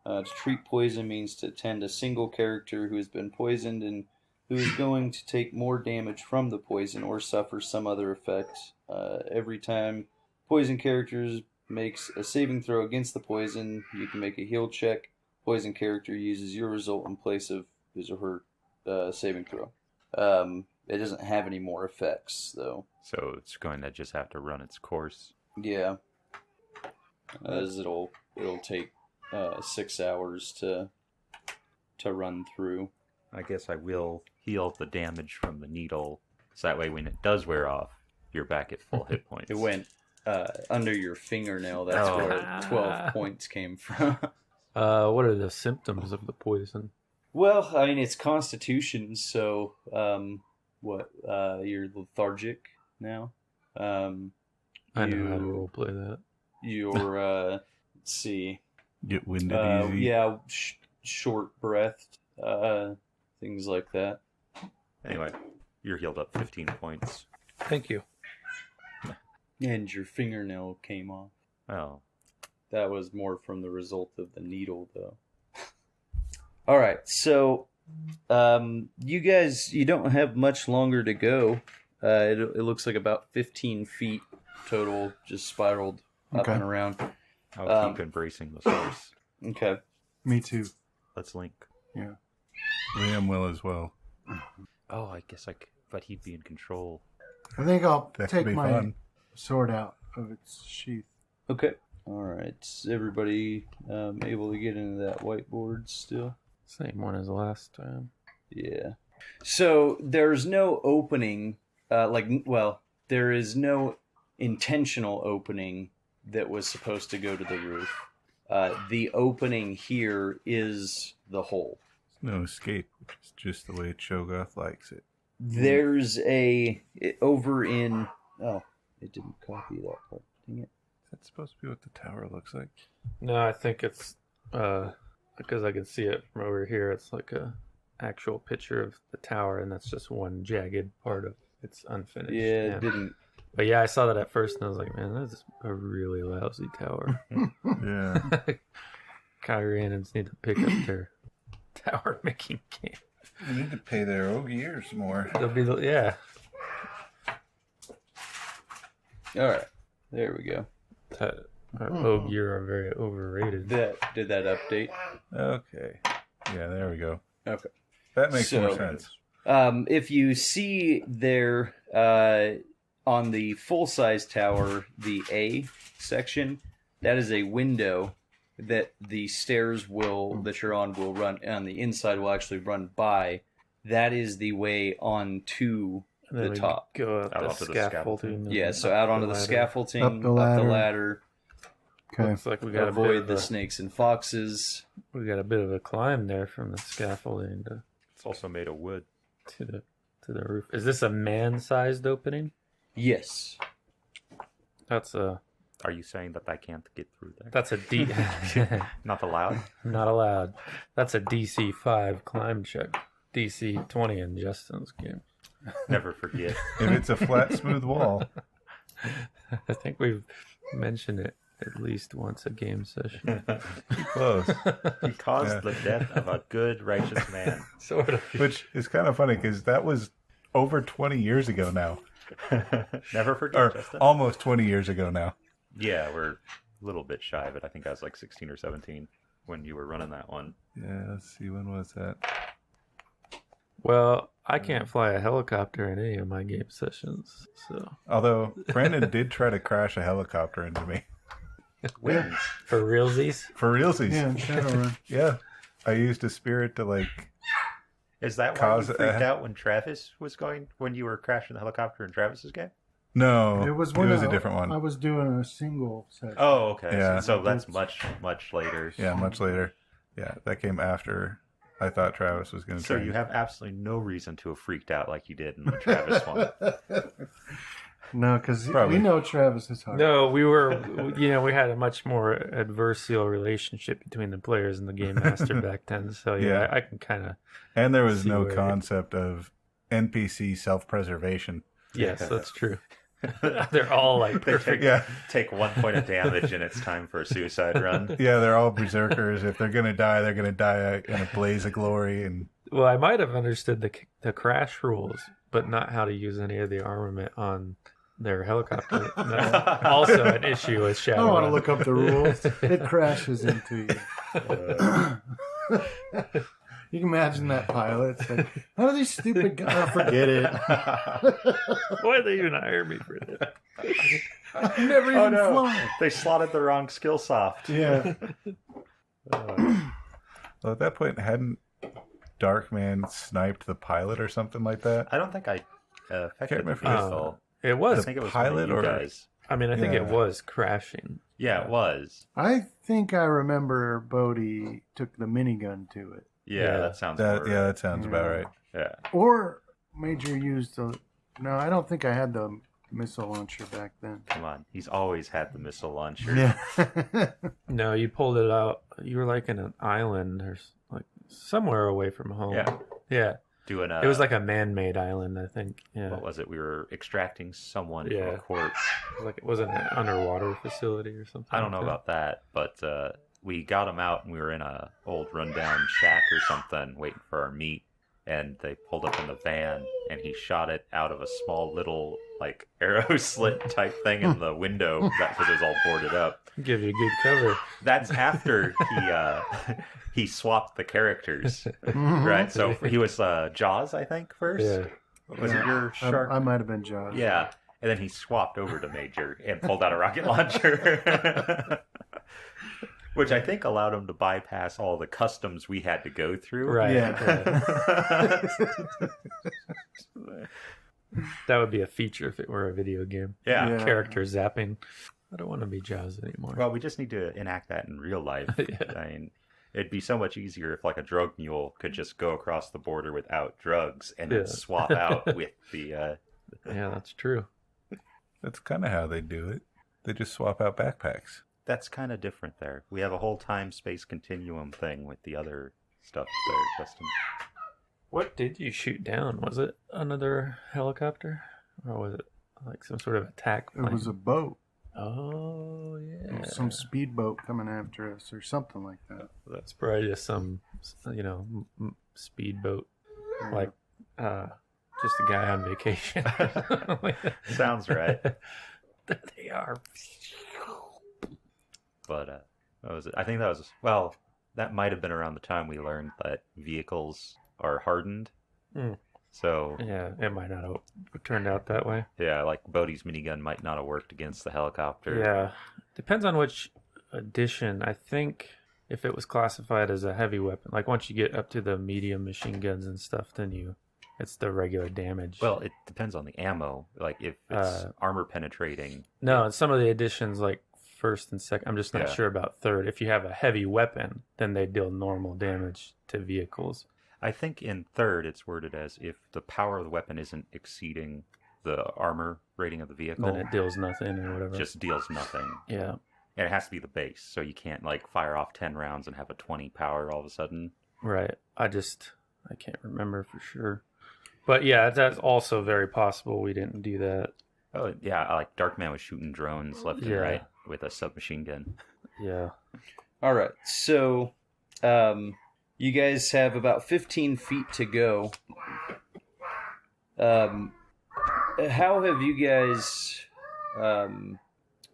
To treat poison means to tend a single character who has been poisoned and who is going to take more damage from the poison or suffer some other effect. Every time poison characters makes a saving throw against the poison, you can make a heal check. Poison character uses your result in place of his or her saving throw. It doesn't have any more effects, though. So it's going to just have to run its course. Yeah. as it'll take 6 hours to run through. I guess I will heal the damage from the needle, so that way when it does wear off, you're back at full hit points. It went under your fingernail. That's where 12 points came from. What are the symptoms of the poison? Well, I mean, it's Constitution, so you're lethargic now. I know how to roleplay that. You're let's see. Get winded easy. Yeah, short breathed, things like that. Anyway, you're healed up 15 points. Thank you. And your fingernail came off. Oh. That was more from the result of the needle, though. All right, so you guys, you don't have much longer to go. It looks like about 15 feet total, just spiraled up and around. I'll keep embracing the source. Okay. Me too. Let's link. Yeah. Liam will as well. Oh, I guess but he'd be in control. I think I'll That take could be my fun. sword out of its sheath. Okay. All right. Is everybody able to get into that whiteboard still? Same one as last time. Yeah. So there's no opening, there is no intentional opening that was supposed to go to the roof. The opening here is the hole. No escape. It's just the way Cho'Gath likes it. There's over in... Oh, it didn't copy that part. Dang it. Is that supposed to be what the tower looks like? No, I think it's because I can see it from over here. It's like a actual picture of the tower, and that's just one jagged part of it's unfinished. Yeah, it didn't... But yeah, I saw that at first, and I was like, man, that's a really lousy tower. Yeah. Kyrians need to pick up their tower making game. We need to pay their years more. They'll be yeah. All right. There we go. Ogier are very overrated. Did that update? Okay. Yeah, there we go. Okay. That makes more sense. If you see there on the full-size tower, the A section, that is a window that the stairs that you're on will run, on the inside will actually run by. That is the way onto the top. Go up Out the onto the scaffolding. Yeah, so out onto the ladder. scaffolding, Up the ladder. Okay. Looks like we got avoid the snakes and foxes. We got a bit of a climb there from the scaffolding It's also made of wood. to the roof. Is this a man-sized opening? Yes. That's a Are you saying that I can't get through there? that's a D. Not allowed? Not allowed. That's a DC 5 climb check. DC 20 in Justin's game. Never forget. If it's a flat, smooth wall. I think we've mentioned it at least once a game session. Close. He caused the death of a good, righteous man. Sort of. Which is kind of funny because that was over 20 years ago now. Never forget, Or Justin. almost 20 years ago now. Yeah, we're a little bit shy of it. I think I was like 16 or 17 when you were running that one. Yeah, let's see. When was that? Well, I can't fly a helicopter in any of my game sessions, so Although Brandon did try to crash a helicopter into me. When? for realsies. For realsies. Yeah, Shadowrun. Yeah. I used a spirit to Is that why Cause you freaked out when Travis was when you were crashing the helicopter in Travis's game? No, It was a different one. I was doing a single session. Oh, okay. Yeah. So that's much, much later. Yeah, much later. Yeah, that came after I thought Travis was going to So try. you have absolutely no reason to have freaked out like you did in the Travis one. No, because Probably. we know Travis is hard. No, we were, we had a much more adversarial relationship between the players and the game master back then. So Yeah. I can kind of. And there was see no where- concept of NPC self-preservation. Yes, that's true. They're all like They perfect. take 1 point of damage and it's time for a suicide run. Yeah, they're all berserkers. If they're going to die, they're going to die in a blaze of glory. And Well, I might have understood the crash rules, but not how to use any of the armament on their helicopter. That's also an issue with I don't want to Shadowrun. look up the rules. It crashes into you. You can imagine that pilot. It's like, how are these stupid guys? Oh, forget it. Why did they even hire me for that? I've never even flown. They slotted the wrong skill soft. Yeah. Well, at that point, hadn't Darkman sniped the pilot or something like that? I don't think I affected the remember if it was- vehicle. It I was. think it was pilot one of you or- guys. I mean, I think it Yeah. was crashing. Yeah, it was. I think I remember Bodhi took the minigun to it. Yeah, Yeah. that sounds That, more yeah, right. that sounds about right. Yeah. Or Major used the... No, I don't think I had the missile launcher back then. Come on. He's always had the missile launcher. Yeah. No, you pulled it out. You were like in an island or like somewhere away from home. Yeah. Yeah. Doing It was like a man-made island, I think. Yeah. what was it? We were extracting someone from Yeah. a corpse. Like it wasn't an underwater facility or something. I don't know like about that, but we got him out and we were in a old rundown shack or something waiting for our meat, and they pulled up in the van and he shot it out of a small little like arrow slit type thing in the window because it was all boarded up. that. Give you good cover. That's after he swapped the characters, right? So he was Jaws, I think, first. Yeah. Was it your shark? I might have been Jaws. Yeah, and then he swapped over to Major and pulled out a rocket launcher, which I think allowed him to bypass all the customs we had to go through. Right. Yeah. That would be a feature if it were a video game. Yeah. Yeah. Character zapping. I don't want to be Jaws anymore. Well, we just need to enact that in real life. Yeah. I mean, it'd be so much easier if, like, a drug mule could just go across the border without drugs and then Yeah. swap out with the. Yeah, that's true. That's kind of how they do it. They just swap out backpacks. That's kind of different there. We have a whole time-space continuum thing with the other stuff there, Justin. What did you shoot down? Was it another helicopter? Or was it like some sort of attack plane? It was a boat. Oh, yeah. Some speedboat coming after us or something like that. That's probably just some, speedboat. Like, just a guy on vacation. Sounds right. There they are. But what was it? I think that was, well, that might have been around the time we learned that vehicles are hardened. Mm. So, Yeah, it might not have turned out that way. yeah, like Bodhi's minigun might not have worked against the helicopter. Yeah. Depends on which edition. I think if it was classified as a heavy weapon, like once you get up to the medium machine guns and stuff, then it's the regular damage. Well, it depends on the ammo. Like, if it's armor penetrating. No, in some of the editions, like first and second, I'm just not Yeah. sure about third. If you have a heavy weapon, then they deal normal damage to vehicles. I think in third it's worded as if the power of the weapon isn't exceeding the armor rating of the vehicle, Then it deals nothing or whatever. just deals nothing. Yeah. And it has to be the base, so you can't, like, fire off 10 rounds and have a 20 power all of a sudden. Right. I can't remember for sure. But yeah, that's also very possible we didn't do that. Oh, yeah, like Darkman was shooting drones left and Yeah. right with a submachine gun. Yeah. All right, so you guys have about 15 feet to go. How have you guys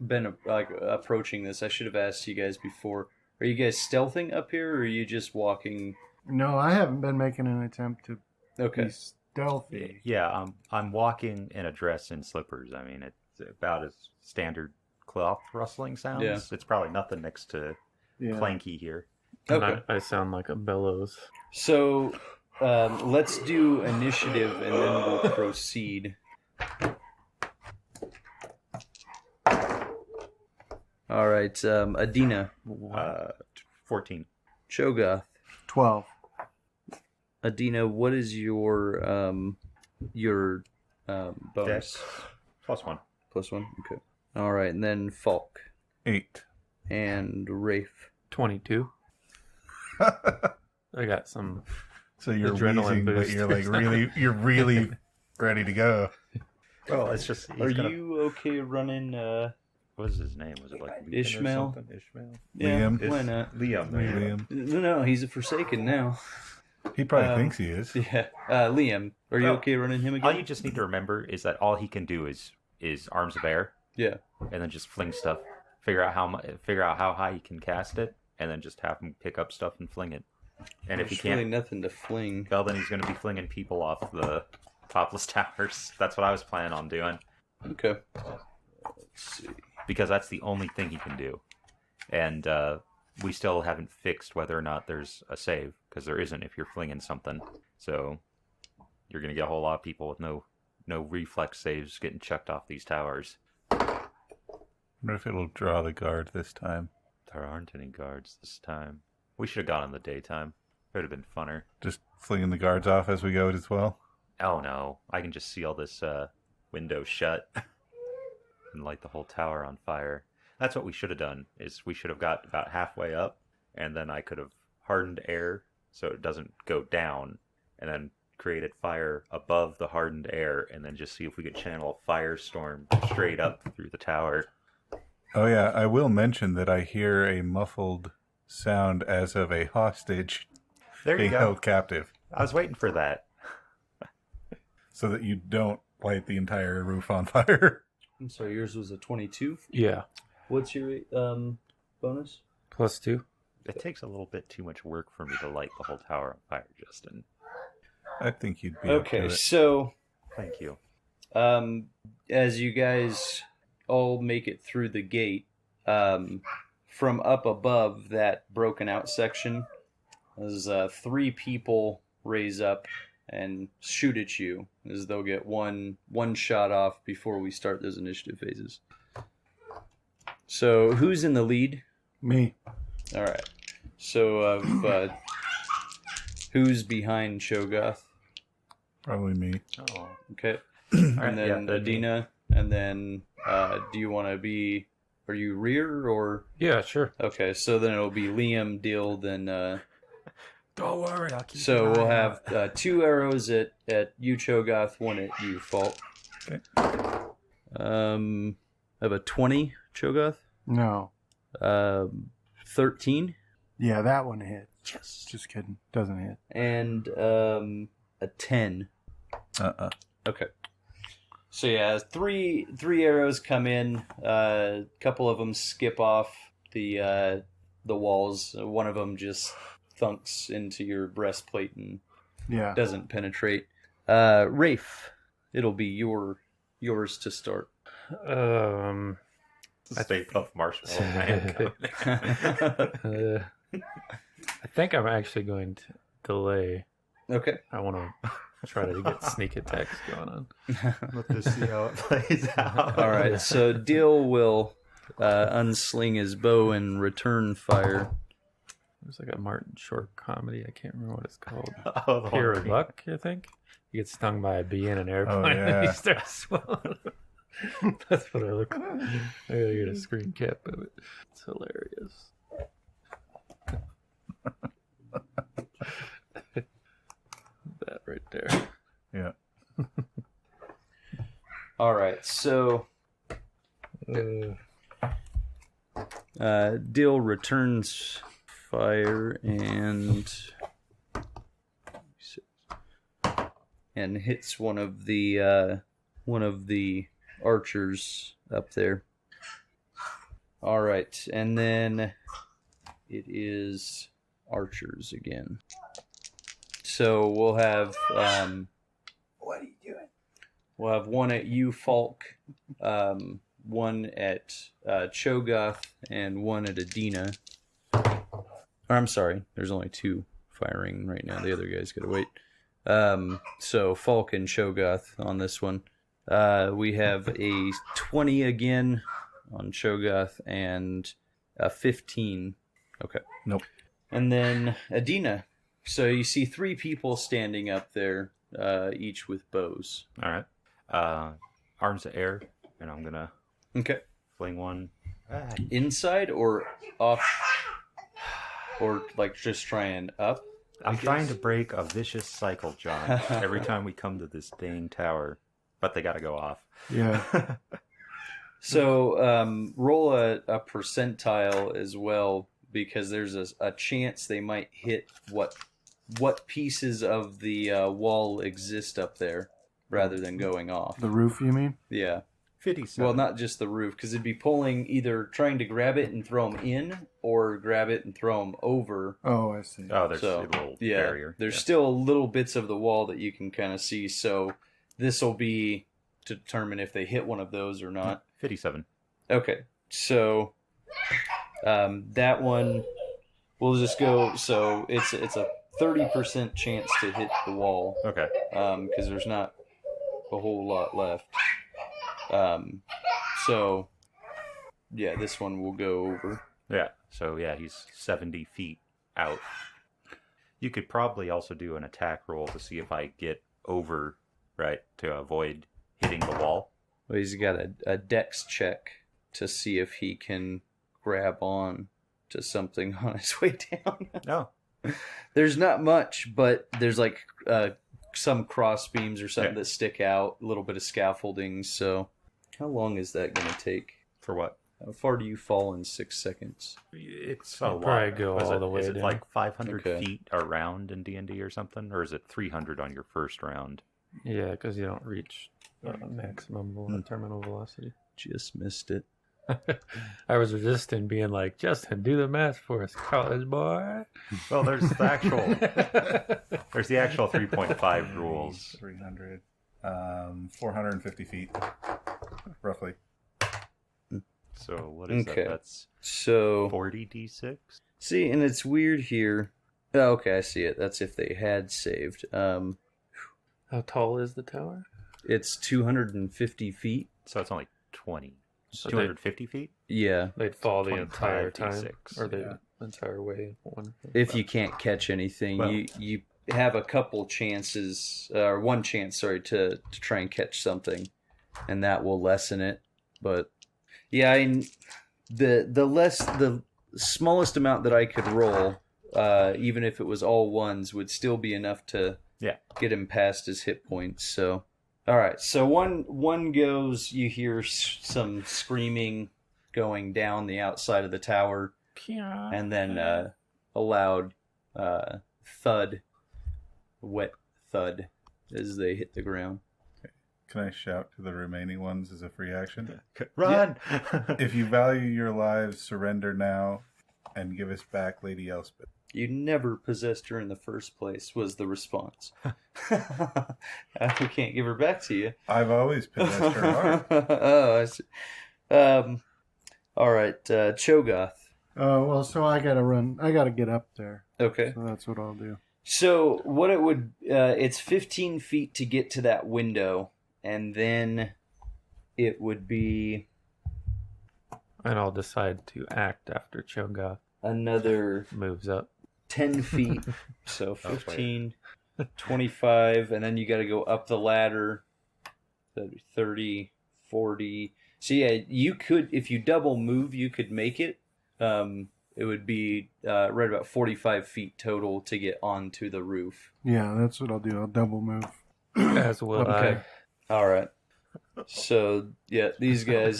been approaching this? I should have asked you guys before. Are you guys stealthing up here, or are you just walking? No, I haven't been making an attempt to Okay. be stealthy. Yeah, I'm walking in a dress and slippers. I mean, it's about as standard cloth rustling sounds. Yeah. It's probably nothing next to Yeah. clanky here. And Okay. I sound like a bellows. So let's do initiative and then we'll proceed. All right, Adina, 14. Cho'Gath. 12. Adina, what is your bonus? Dex. +1. +1? Okay. All right, and then Falk 8. and Rafe. 22. I got some. So you're Adrenaline wheezing, but boost. you're really ready to go. Well, it's just... Are you okay running What was his name? Was it like Legion or Ishmael? something? Ishmael? Yeah, Liam? why not? Liam. Liam. No, he's a Forsaken now. He probably Um, thinks he is. Yeah. Liam, are you Oh. okay running him All again? you just need to remember is that all he can do is arms of air, Yeah. and then just fling stuff. Figure out how high he can cast it, and then just have him pick up stuff and fling it. And if he There's can't, really nothing to fling. well, then he's going to be flinging people off the topless towers. That's what I was planning on doing. Okay. Let's see. Because that's the only thing he can do. And we still haven't fixed whether or not there's a save, because there isn't if you're flinging something. So you're going to get a whole lot of people with no reflex saves getting chucked off these towers. I wonder if it'll draw the guard this time. There aren't any guards this time. We should have gone in the daytime. It would have been funner. Just flinging the guards off as we go as well. Oh no, I can just seal this window shut and light the whole tower on fire. That's what we should have done, is we should have got about halfway up, and then I could have hardened air so it doesn't go down, and then created fire above the hardened air, and then just see if we could channel a firestorm straight up through the tower. Oh yeah, I will mention that I hear a muffled sound as of a hostage There you being go. held captive, I was waiting for that. so that you don't light the entire roof on fire. I'm sorry, yours was a 22. Yeah. What's your bonus? +2. It takes a little bit too much work for me to light the whole tower on fire, Justin. I think you'd be up to Okay, it. so Thank you. as you guys all make it through the gate, from up above that broken out section, as 3 people raise up and shoot at you, as they'll get one shot off before we start those initiative phases. So who's in the lead? Me. All right. So who's behind Shogoth? Probably me. Oh. Okay. All And right, then yeah, Adina, and then do you want to be? Are you rear or? Yeah, sure. Okay, so then it'll be Liam, Dill, then. Don't worry, I'll keep So an we'll eye out. have 2 arrows at you, Cho'Gath, 1 at you, Fault. Okay. I have a 20, Cho'Gath. No. 13. Yeah, that one hit. Yes. Just kidding. Doesn't hit. And a 10. Okay. So yeah, three arrows come in. A couple of them skip off the walls. One of them just thunks into your breastplate and Yeah. doesn't penetrate. Rafe, it'll be yours to start. Stay Puft Marshmallow Man. I think I'm actually going to delay. Okay. I want to try to get sneak attacks going on. Let us see how it plays out. All right. So Dill will unsling his bow and return fire. There's like a Martin Short comedy. I can't remember what it's called. Oh, the Pure whole- Luck, I think. He gets stung by a bee in an airplane and yeah. he starts swelling. That's what I look like. I gotta get a screen cap of it. It's hilarious. That right there. Yeah. All right. So Dill returns fire and hits one of the archers up there. All right, and then it is archers again. So we'll have what are you doing? We'll have 1 at you, Falk, 1 at Cho'Gath, and 1 at Adina. Or, I'm sorry, there's only 2 firing right now. The other guys gotta wait. So Falk and Cho'Gath on this one. We have a 20 again on Cho'Gath and a 15. Okay. Nope. And then Adina. So you see 3 people standing up there, each with bows. All right. Arms to air, and I'm gonna Okay. fling one. Inside or off? Or like just trying up? I'm trying to break a vicious cycle, John. Every time we come to this dang tower, but they gotta go off. Yeah. So roll a percentile as well, because there's a chance they might hit what pieces of the wall exist up there rather than going off. The roof, you mean? Yeah. 57. Well, not just the roof, because it'd be pulling, either trying to grab it and throw them in, or grab it and throw them over. Oh, I see. Oh, there's So, a little Yeah, barrier. there's Yeah. still little bits of the wall that you can kind of see. So this will be to determine if they hit one of those or not. 57. Okay, so that one we'll just go. So it's a 30% chance to hit the wall. Okay. Because there's not a whole lot left. So yeah, this one will go over. Yeah. So yeah, he's 70 feet out. You could probably also do an attack roll to see if I get over, right, to avoid hitting the wall. Well, he's got a dex check to see if he can grab on to something on his way down. No. There's not much, but there's like some cross beams or something that stick out, a little bit of scaffolding. So how long is that going to take? For what? How far do you fall in 6 seconds? It's a You'd lot. probably go What is all it? the way Is it down. like 500 Okay. feet around in D&D or something? Or is it 300 on your first round? Yeah, because you don't reach maximum terminal velocity. Just missed it. I was resisting being like, Justin, do the math for us, college boy. Well, there's the actual 3.5 rules. 300. 450 feet, roughly. So what is Okay. that? That's So 40d6? see, and it's weird here. Oh, okay, I see it. That's if they had saved. How tall is the tower? It's 250 feet. So it's only 20. So 250 feet? Yeah, They'd fall the entire 25 time, D6. or the Yeah. entire way. One. if you can't catch anything, Well- you have a couple chances, or one chance, sorry, to try and catch something, and that will lessen it. But yeah, the smallest amount that I could roll, even if it was all ones, would still be enough to get him past his hit points. So, all right, so one goes. You hear some screaming going down the outside of the tower, and then a loud thud, wet thud, as they hit the ground. Can I shout to the remaining ones as a free action? Run! If you value your lives, surrender now and give us back Lady Elspeth. You never possessed her in the first place, was the response. We can't give her back to you. I've always possessed her heart. Oh, I see. All right, Cho'Gath. Well, so I gotta run. I gotta get up there. Okay. So that's what I'll do. So what it would, it's 15 feet to get to that window, and then it would be And I'll decide to act after Cho'Gath another moves up. 10 feet. So 15, 25, and then you got to go up the ladder. That'd be 30, 40. So yeah, you could, if you double move, you could make it. It would be right about 45 feet total to get onto the roof. Yeah, that's what I'll do. I'll double move. As will Okay. All right. So yeah, these guys,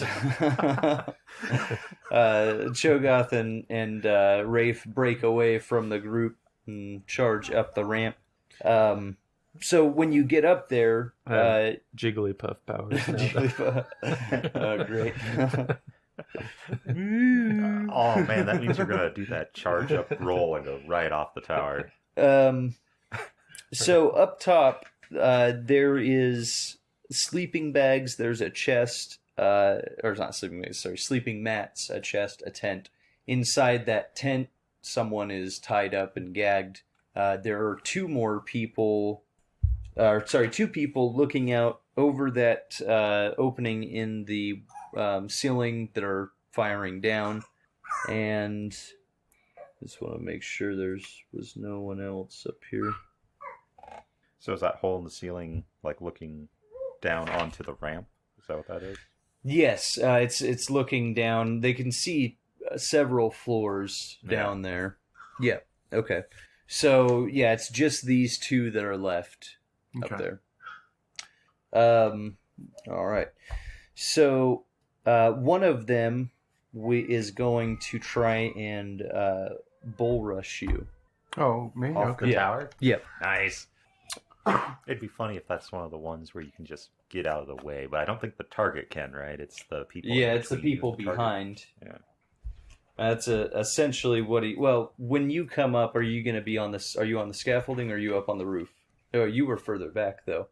Cho'Gath and Rafe break away from the group and charge up the ramp. So when you get up there, Jigglypuff powers. Now, great. Oh man, that means you're gonna do that charge up roll and go right off the tower. So up top, there is sleeping bags. There's a chest, or not sleeping bags. Sorry, sleeping mats, a chest, a tent. Inside that tent, someone is tied up and gagged. There are two people looking out over that opening in the ceiling that are firing down, and just want to make sure was no one else up here. So is that hole in the ceiling like looking down onto the ramp? Is that what that is? Yes, it's looking down. They can see several floors down there. Yeah. Okay. So yeah, it's just these two that are left up there. All right. So one of them is going to try and bull rush you. Oh, me? Off Okay. the tower? Yep. Nice. It'd be funny if that's one of the ones where you can just get out of the way, but I don't think the target can, right? It's the people. Yeah, it's the between you people and the target. behind. Yeah. That's essentially what he. Well, when you come up, are you going to be on this? Are you on the scaffolding? Or are you up on the roof? Oh, you were further back though.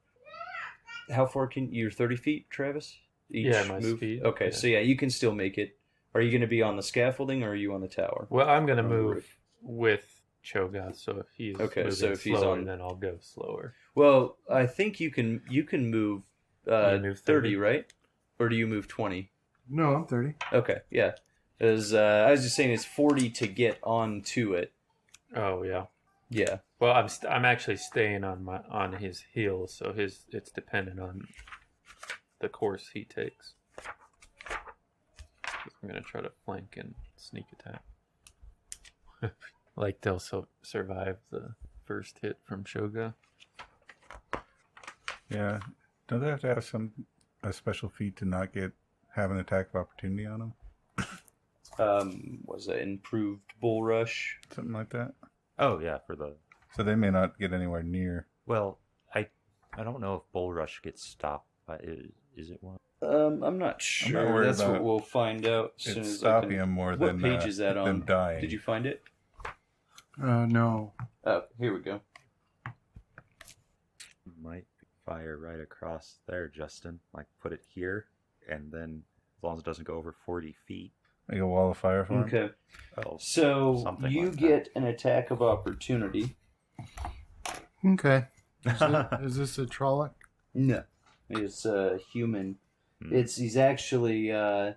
How far can you're 30 feet, Travis? each Yeah, my move? speed, Okay, yeah. so yeah, you can still make it. Are you going to be on the scaffolding or are you on the tower? Well, I'm gonna On the move roof. with Cho'Gath, so if he's Okay, moving so if he's slower, on- then I'll go slower. Well, I think you can move, You move 30, right? Or do you move 20? No, I'm 30. Okay, yeah. As I was just saying, it's 40 to get onto it. Oh yeah. Yeah. Well, I'm actually staying on his heels, so it's dependent on the course he takes. I'm gonna try to flank and sneak attack. Like they'll survive the first hit from Shoga. Yeah. Don't they have to have a special feat to not have an attack of opportunity on them? Was it improved bull rush? Something like that. Oh yeah, for the So they may not get anywhere near. well, I don't know if Bull Rush gets stopped. Is it one? I'm not sure. worried That's what about we'll find out as soon It's as stopping I can... them more What than page is that them on? dying. Did you find it? No. Oh, here we go. Might fire right across there, Justin. Like put it here, and then as long as it doesn't go over 40 feet. Like a wall of fire for 'em? Okay. Well, So something you like that. get an attack of opportunity. Okay. Is this a Trolloc? No. It's a human. Hmm. He's actually I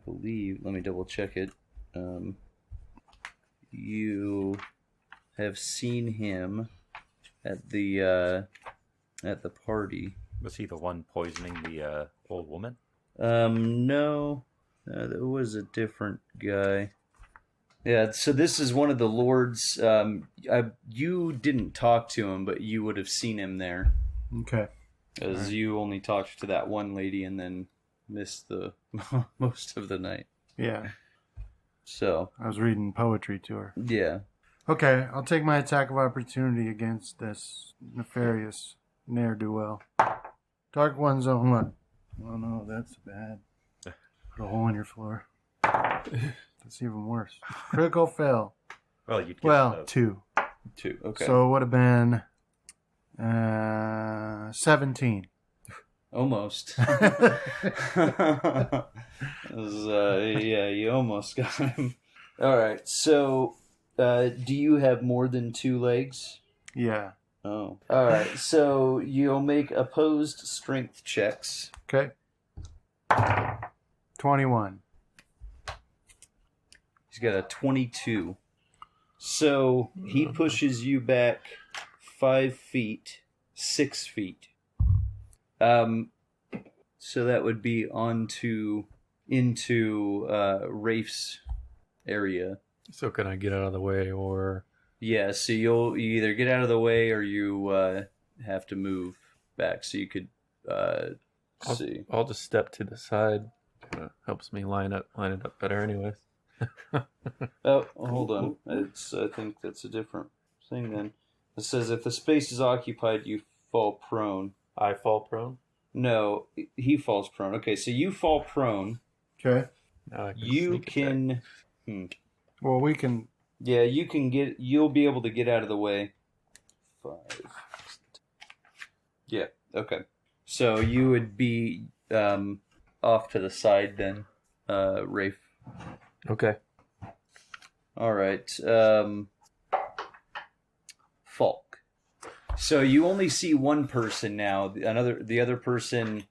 believe, let me double check it. You have seen him at the party. Was he the one poisoning the old woman? No. That was a different guy. Yeah, so this is one of the lords. You didn't talk to him, but you would have seen him there. Okay. As Alright. you only talked to that one lady and then missed the most of the night. Yeah. So, I was reading poetry to her. yeah. Okay, I'll take my attack of opportunity against this nefarious ne'er-do-well. Dark one zone one. Oh no, that's bad. Put a hole in your floor. That's even worse. Critical fail. Well, you'd get Well, the- 2. 2. Okay. So it would have been 17. Almost. Yeah, you almost got him. All right. So, do you have more than 2 legs? Yeah. Oh. All right. So you'll make opposed strength checks. Okay. 21. He's got a 22. So he pushes you back 5 feet, 6 feet. So that would be into Rafe's area. So can I get out of the way, or Yeah, so you either get out of the way or you have to move back. So you could see. I'll just step to the side. Helps me line it up better, anyways. Oh, hold on. I think that's a different thing then. It says if the space is occupied, you fall prone. I fall prone. No, he falls prone. Okay, so you fall prone. Okay. Now I can You sneak attack. can. Well, we can. Yeah, you can get. You'll be able to get out of the way. 5. Yeah. Okay. So you would be off to the side then, Rafe. Okay. All right. Falk. So you only see one person now. The other person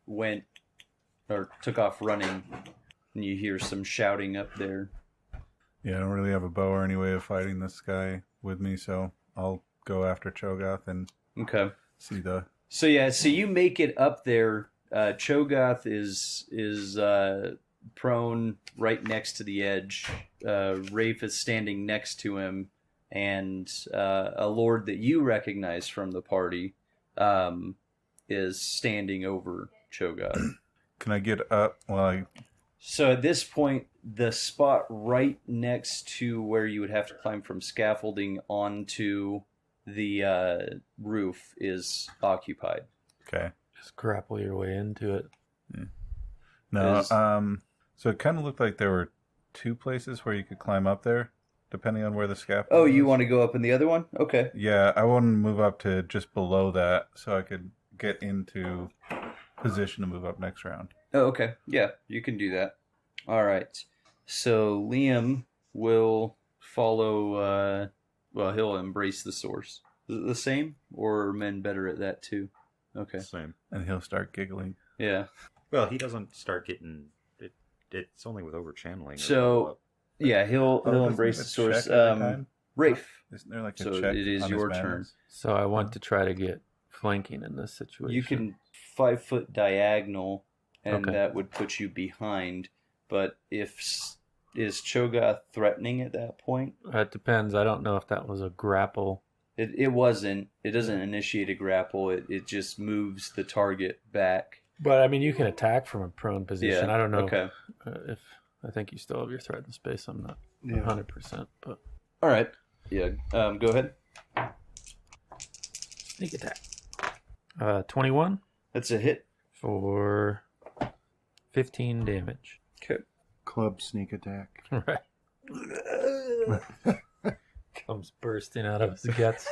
went or took off running, and you hear some shouting up there. Yeah, I don't really have a bow or any way of fighting this guy with me, so I'll go after Cho'Gath and Okay. see the. So yeah, so you make it up there. Cho'Gath is prone right next to the edge. Rafe is standing next to him, and a lord that you recognize from the party is standing over Cho'Gath. Can I get up? Well, So at this point, the spot right next to where you would have to climb from scaffolding onto the roof is occupied. okay. Just grapple your way into it. No, Is- so it kind of looked like there were 2 places where you could climb up there, depending on where the scaffold. Oh, you was. want to go up in the other one? Okay. Yeah, I want to move up to just below that so I could get into position to move up next round. Oh, okay. Yeah, you can do that. All right. So Liam will follow. Well, he'll embrace the source. Is it the same, or are men better at that too? Okay. Same. And he'll start giggling. Yeah. Well, he doesn't start getting it. It's only with over channeling. So yeah, he'll doesn't embrace he the have a source. check every time? Rafe. Isn't there like a So check it is on your his turn. madness? So I want to try to get flanking in this situation. You can 5-foot diagonal, and Okay. that would put you behind. But is Cho'Gath threatening at that point? It depends. I don't know if that was a grapple. It wasn't. It doesn't initiate a grapple. It just moves the target back. But I mean, you can attack from a prone position. Yeah. I don't know Okay. if I think you still have your threat in space. I'm not Yeah. 100%, but All right. Yeah. Go ahead. sneak attack. 21 That's a hit. for 15 damage. Okay. Club sneak attack. Right. Comes bursting out of his guts.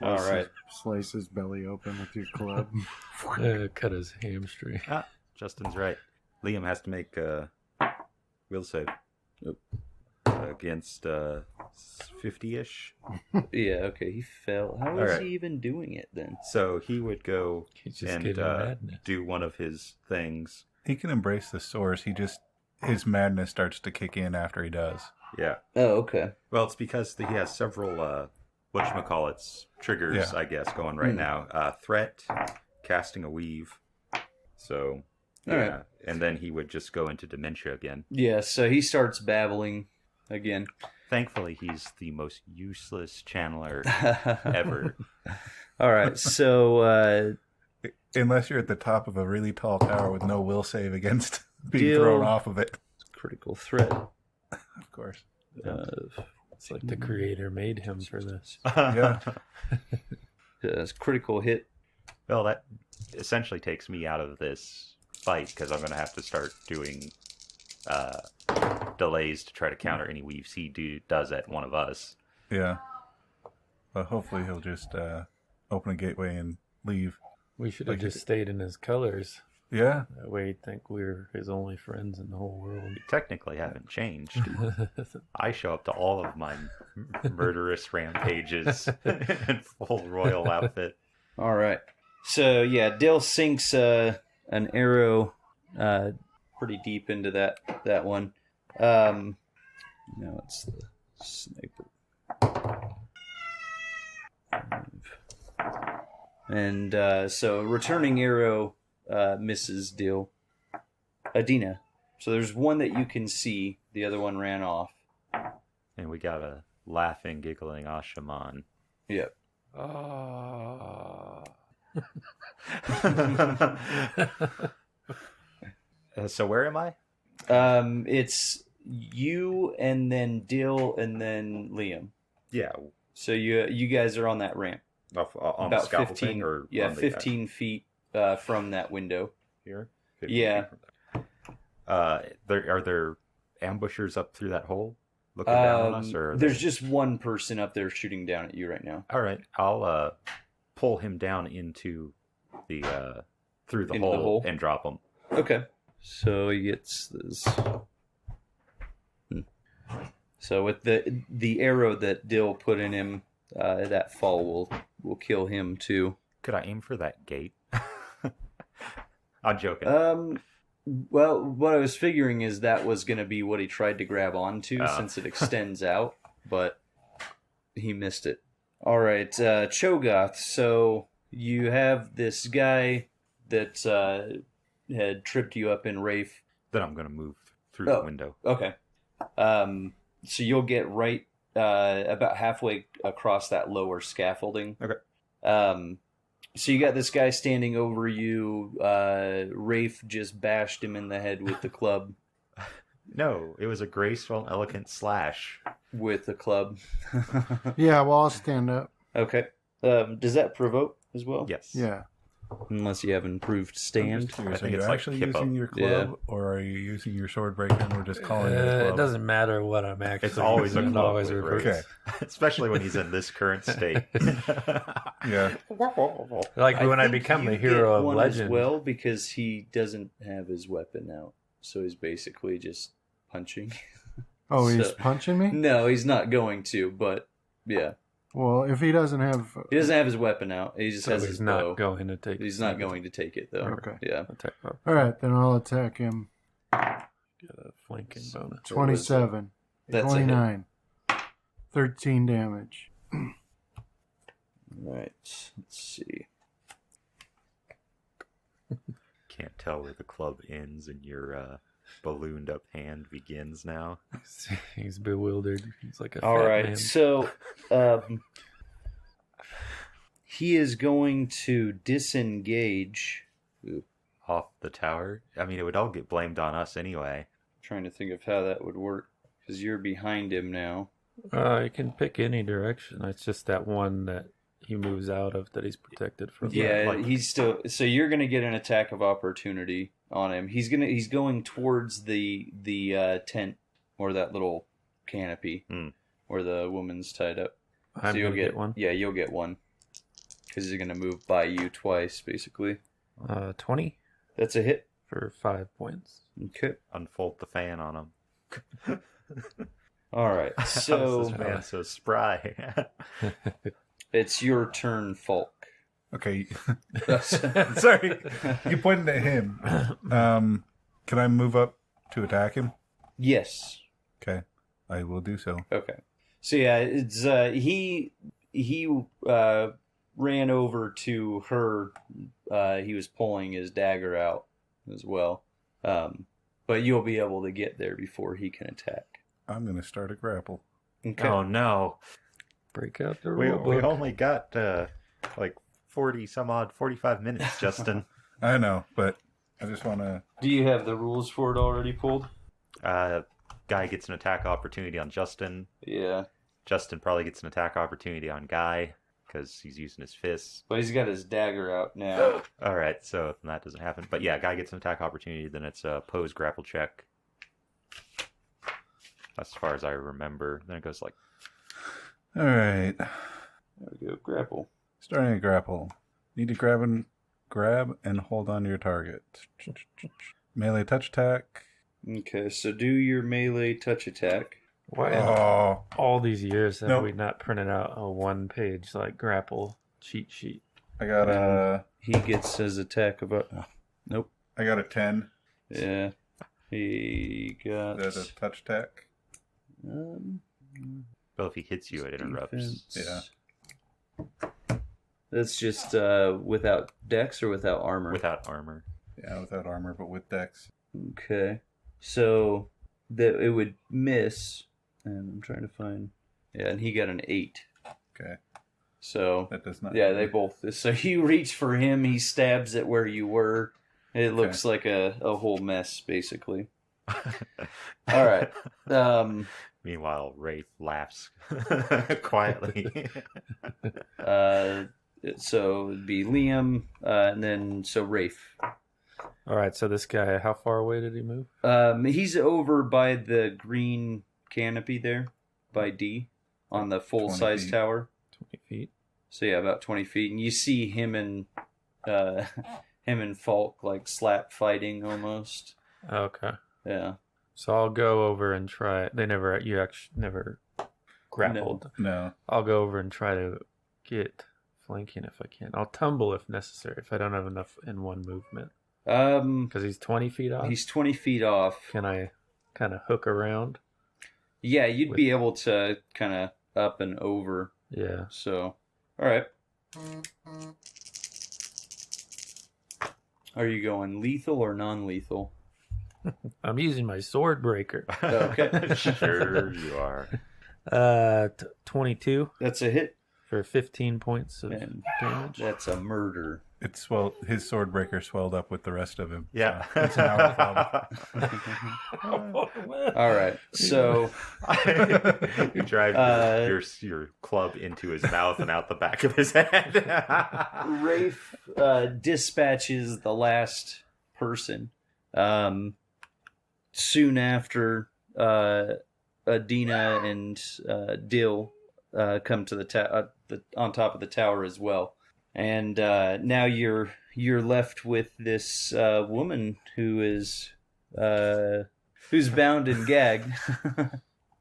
All right. Slice his belly open with your club. Cut his hamstring. Justin's right. Liam has to make a will save. Yep. Against 50-ish. Yeah. Okay. He fell. How All is right. he even doing it then? So he would go He's just and getting madness. do one of his things. He can embrace the source. His madness starts to kick in after he does. Yeah. Oh, okay. Well, it's because he has several whatchamacallits triggers, Yeah. I guess, going right now. Threat, casting a weave. So, yeah. All right. And then he would just go into dementia again. Yeah. So he starts babbling again. Thankfully, he's the most useless channeler ever. All right. So Unless you're at the top of a really tall tower with no will save against being Deal. thrown off of it. critical threat. Of course. It's like the creator made him for this. Yeah. Critical hit. Well, that essentially takes me out of this fight because I'm going to have to start doing delays to try to counter any weaves he does at one of us. Yeah. But hopefully he'll just open a gateway and leave. We should have just stayed in his colors. Yeah. That way he'd think we're his only friends in the whole world. We technically haven't changed. I show up to all of my murderous rampages in full royal outfit. All right. So yeah, Dill sinks an arrow pretty deep into that one. No, it's the sniper. And so returning arrow misses Dill. Adina. So there's one that you can see. The other one ran off. And we got a laughing, giggling Ashaman. Yep. So where am I? It's you and then Dill and then Liam. Yeah, So you guys are on that ramp. on About the scaffolding 15 or yeah, on the, 15 feet from that window. here. 15 Yeah. feet from there. Are there ambushers up through that hole looking down on us, or are There's they- just one person up there shooting down at you right now. All right, I'll pull him down into the through the Into the hole hole? and drop him. Okay. So he gets this. So with the arrow that Dill put in him, that fall will kill him too. Could I aim for that gate? I'm joking. Well, what I was figuring is that was going to be what he tried to grab onto Oh. since it extends out, but he missed it. All right, Cho'Gath. So you have this guy that had tripped you up in Rafe. Then I'm going to move through Oh. the window. Okay. So you'll get right about halfway across that lower scaffolding. Okay. So you got this guy standing over you. Rafe just bashed him in the head with the club. No, it was a graceful and elegant slash. With the club. Yeah, well, I'll stand up. Okay. Does that provoke as well? Yes. Yeah. unless you have improved I'm stand. just curious, I think are you it's like actually hippo. using your club, or are you using your sword breaker and we're just calling it a club? It doesn't matter what I'm actually. It's always a using, it club always with reverts. Okay. Especially when he's in this current state. Yeah. Like when I think become you the hero get of one legend. as well, because he doesn't have his weapon out, so he's basically just punching. Oh, he's So- punching me? No, he's not going to, but yeah, Well, if he doesn't have... he doesn't have his weapon out. He just So has he's his not bow. going to take. He's not going to take it though. Okay. Yeah. Attack up. All right, then I'll attack him. Get a flanking bonus. 27. That's a hit. 29. 13 damage. All right. Let's see. Can't tell where the club ends and your ballooned up hand begins now. He's bewildered. He's like a All fat right. man. So, he is going to disengage. Ooh, Off the tower? I mean, it would all get blamed on us anyway. trying to think of how that would work, because you're behind him now. You can pick any direction. It's just that one that he moves out of that he's protected from. Yeah, like- he's still. So you're gonna get an attack of opportunity on him. He's going towards the tent or that little canopy where the woman's tied up. I'm so you'll gonna get one. Yeah, you'll get one because he's gonna move by you twice, basically. 20 That's a hit. for 5 points. Okay. Unfold the fan on him. All right. How's So this man so spry? it's your turn, Falk. Okay. Sorry. You pointed at him. Can I move up to attack him? Yes. Okay. I will do so. Okay. So yeah, it's he ran over to her. He was pulling his dagger out as well. But you'll be able to get there before he can attack. I'm going to start a grapple. Okay. Oh no. Break out the We rule book. only got like 45 minutes, Justin. I know, but I just want to... Do you have the rules for it already pulled? Guy gets an attack opportunity on Justin. Yeah. Justin probably gets an attack opportunity on Guy because he's using his fists. But he's got his dagger out now. All right, so that doesn't happen. But yeah, Guy gets an attack opportunity. Then it's a pose grapple check. As far as I remember, then it goes like All right. There we go. Grapple. Starting a grapple. Need to grab and hold on to your target. Melee touch attack. Okay, so do your melee touch attack. Why Oh, all these years have Nope. we not printed out a one-page like grapple cheat sheet? I got a... He gets his attack about. Nope. I got a 10. Yeah. He got. That's a touch attack. well, if he hits you, it interrupts. Defense. That's just without dex or without armor? Without armor. Yeah, without armor, but with dex. Okay. So that it would miss, and I'm trying to find. Yeah, and he got an 8. Okay. So That does not... yeah, they both. So you reach for him, he stabs at where you were. It looks like a whole mess, basically. All right. Meanwhile, Rafe laughs quietly. So it'd be Liam, and then so Rafe. All right, so this guy, how far away did he move? He's over by the green canopy there, by D, on the full 20 size feet. tower. 20 feet. So yeah, about 20 feet, and you see him and Falk like slap fighting almost. Okay. Yeah. So I'll go over and try. You actually never grappled. No. I'll go over and try to get flanking if I can. I'll tumble if necessary if I don't have enough in one movement. Because he's 20 feet off. He's 20 feet off. Can I kind of hook around? Yeah, you'd be able to kind of up and over. Yeah. So, all right. Are you going lethal or non-lethal? I'm using my sword breaker. Okay. Sure you are. 22 That's a hit. for 15 points of And damage. that's a murder. It's his sword breaker swelled up with the rest of him. Yeah. So it's an hour problem. All right, so You drive your club into his mouth and out the back of his head. Rafe dispatches the last person. Soon after, Adina and Dill come to the on top of the tower as well, and now you're left with this woman who's bound and gagged.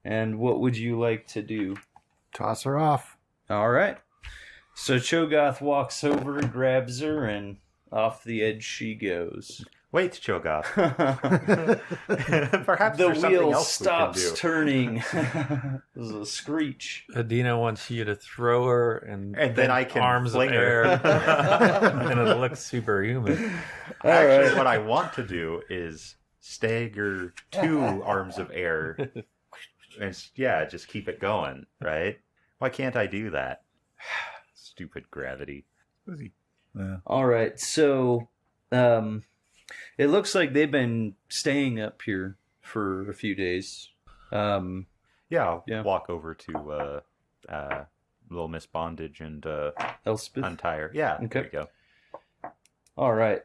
And what would you like to do? Toss her off. All right. So Cho'Gath walks over, grabs her, and off the edge she goes. Wait, Cho'Gath. Perhaps The there's something wheel else stops we can do. turning. There's a screech. Adina wants you to throw her and then I can arms fling of her. air. And it'll look superhuman. Actually, right. what I want to do is stagger 2 arms of air. And just keep it going, right? Why can't I do that? Stupid gravity. Yeah. All right. So it looks like they've been staying up here for a few days. I'll Yeah. walk over to Little Miss Bondage and Elspeth. untie her. Yeah, Okay. there you go. All right.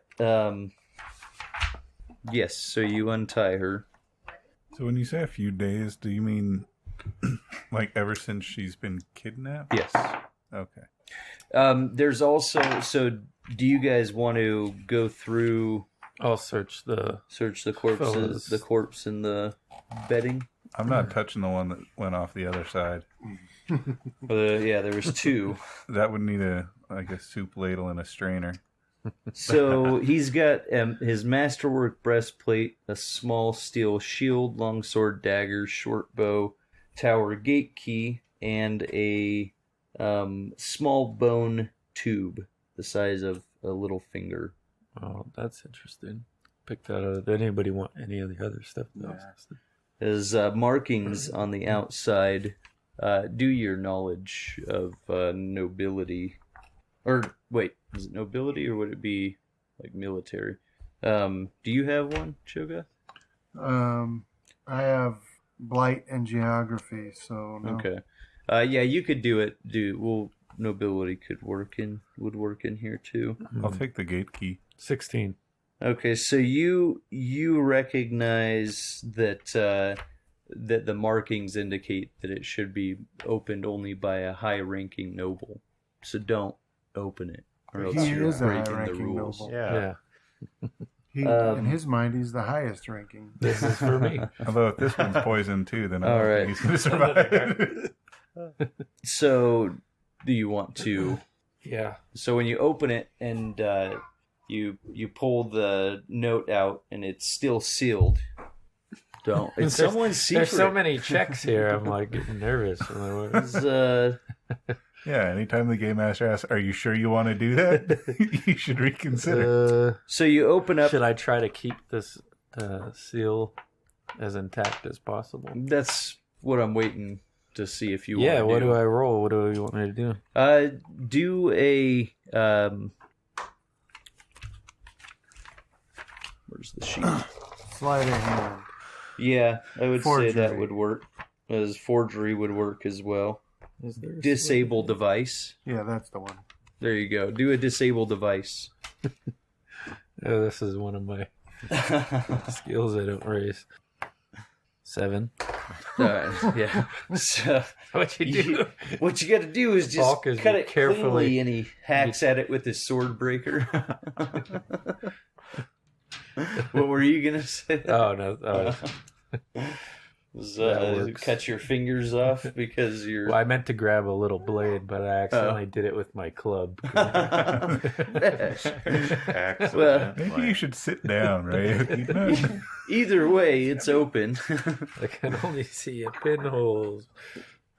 Yes, so you untie her. So when you say a few days, do you mean like ever since she's been kidnapped? Yes. Okay. There's also, so do you guys want to go through, I'll search the... search the corpses, Fellas. the corpse and the bedding? I'm not touching the one that went off the other side. Yeah, there was 2. That would need a soup ladle and a strainer. So he's got his masterwork breastplate, a small steel shield, longsword, dagger, short bow, tower gate key, and a small bone tube the size of a little finger. Oh, that's interesting. Pick that up. Did anybody want any of the other stuff? Nah. His markings on the outside. Do your knowledge of nobility. Or, wait, is it nobility or would it be like military? Do you have one, Cho'Gath? I have blight and geography, so no. Okay. Yeah, you could do it. Nobility would work in here too. I'll take the gate key. 16. Okay, so you recognize that that the markings indicate that it should be opened only by a high-ranking noble. So don't open it, or else He you're is a breaking the high-ranking rules. noble. Yeah. Yeah. In his mind, he's the highest ranking. This is for me. Although if this one's poisoned too, then I All don't right. think he's going to survive. So, do you want to? Yeah. So when you open it and you pull the note out and it's still sealed. Don't. It's someone's secret. There's so many checks here. I'm like getting nervous. It's, Yeah, anytime the game master asks, "Are you sure you want to do that?" you should reconsider. so you open up. Should I try to keep this seal as intact as possible? That's what I'm waiting to see if you Yeah. want What to do I roll? What do you want me to do? do a where's the sheet? Sleight of hand. Yeah, I would say that Forgery. would work. As forgery would work as well. Is there a Disable device. Yeah, that's the one. There you go. Do a disable device. Oh, this is one of my skills I don't raise. 7. Yeah. So What you do? what you got to do is just Falk is cut it carefully- cleanly, and he hacks at it with his sword breaker. What were you gonna say? Oh no! That works. Cut your fingers off because you're. Well, I meant to grab a little blade, but I accidentally did it with my club. Excellent. Well, Maybe you should sit down, right? Either way, it's open. I can only see it pinholes.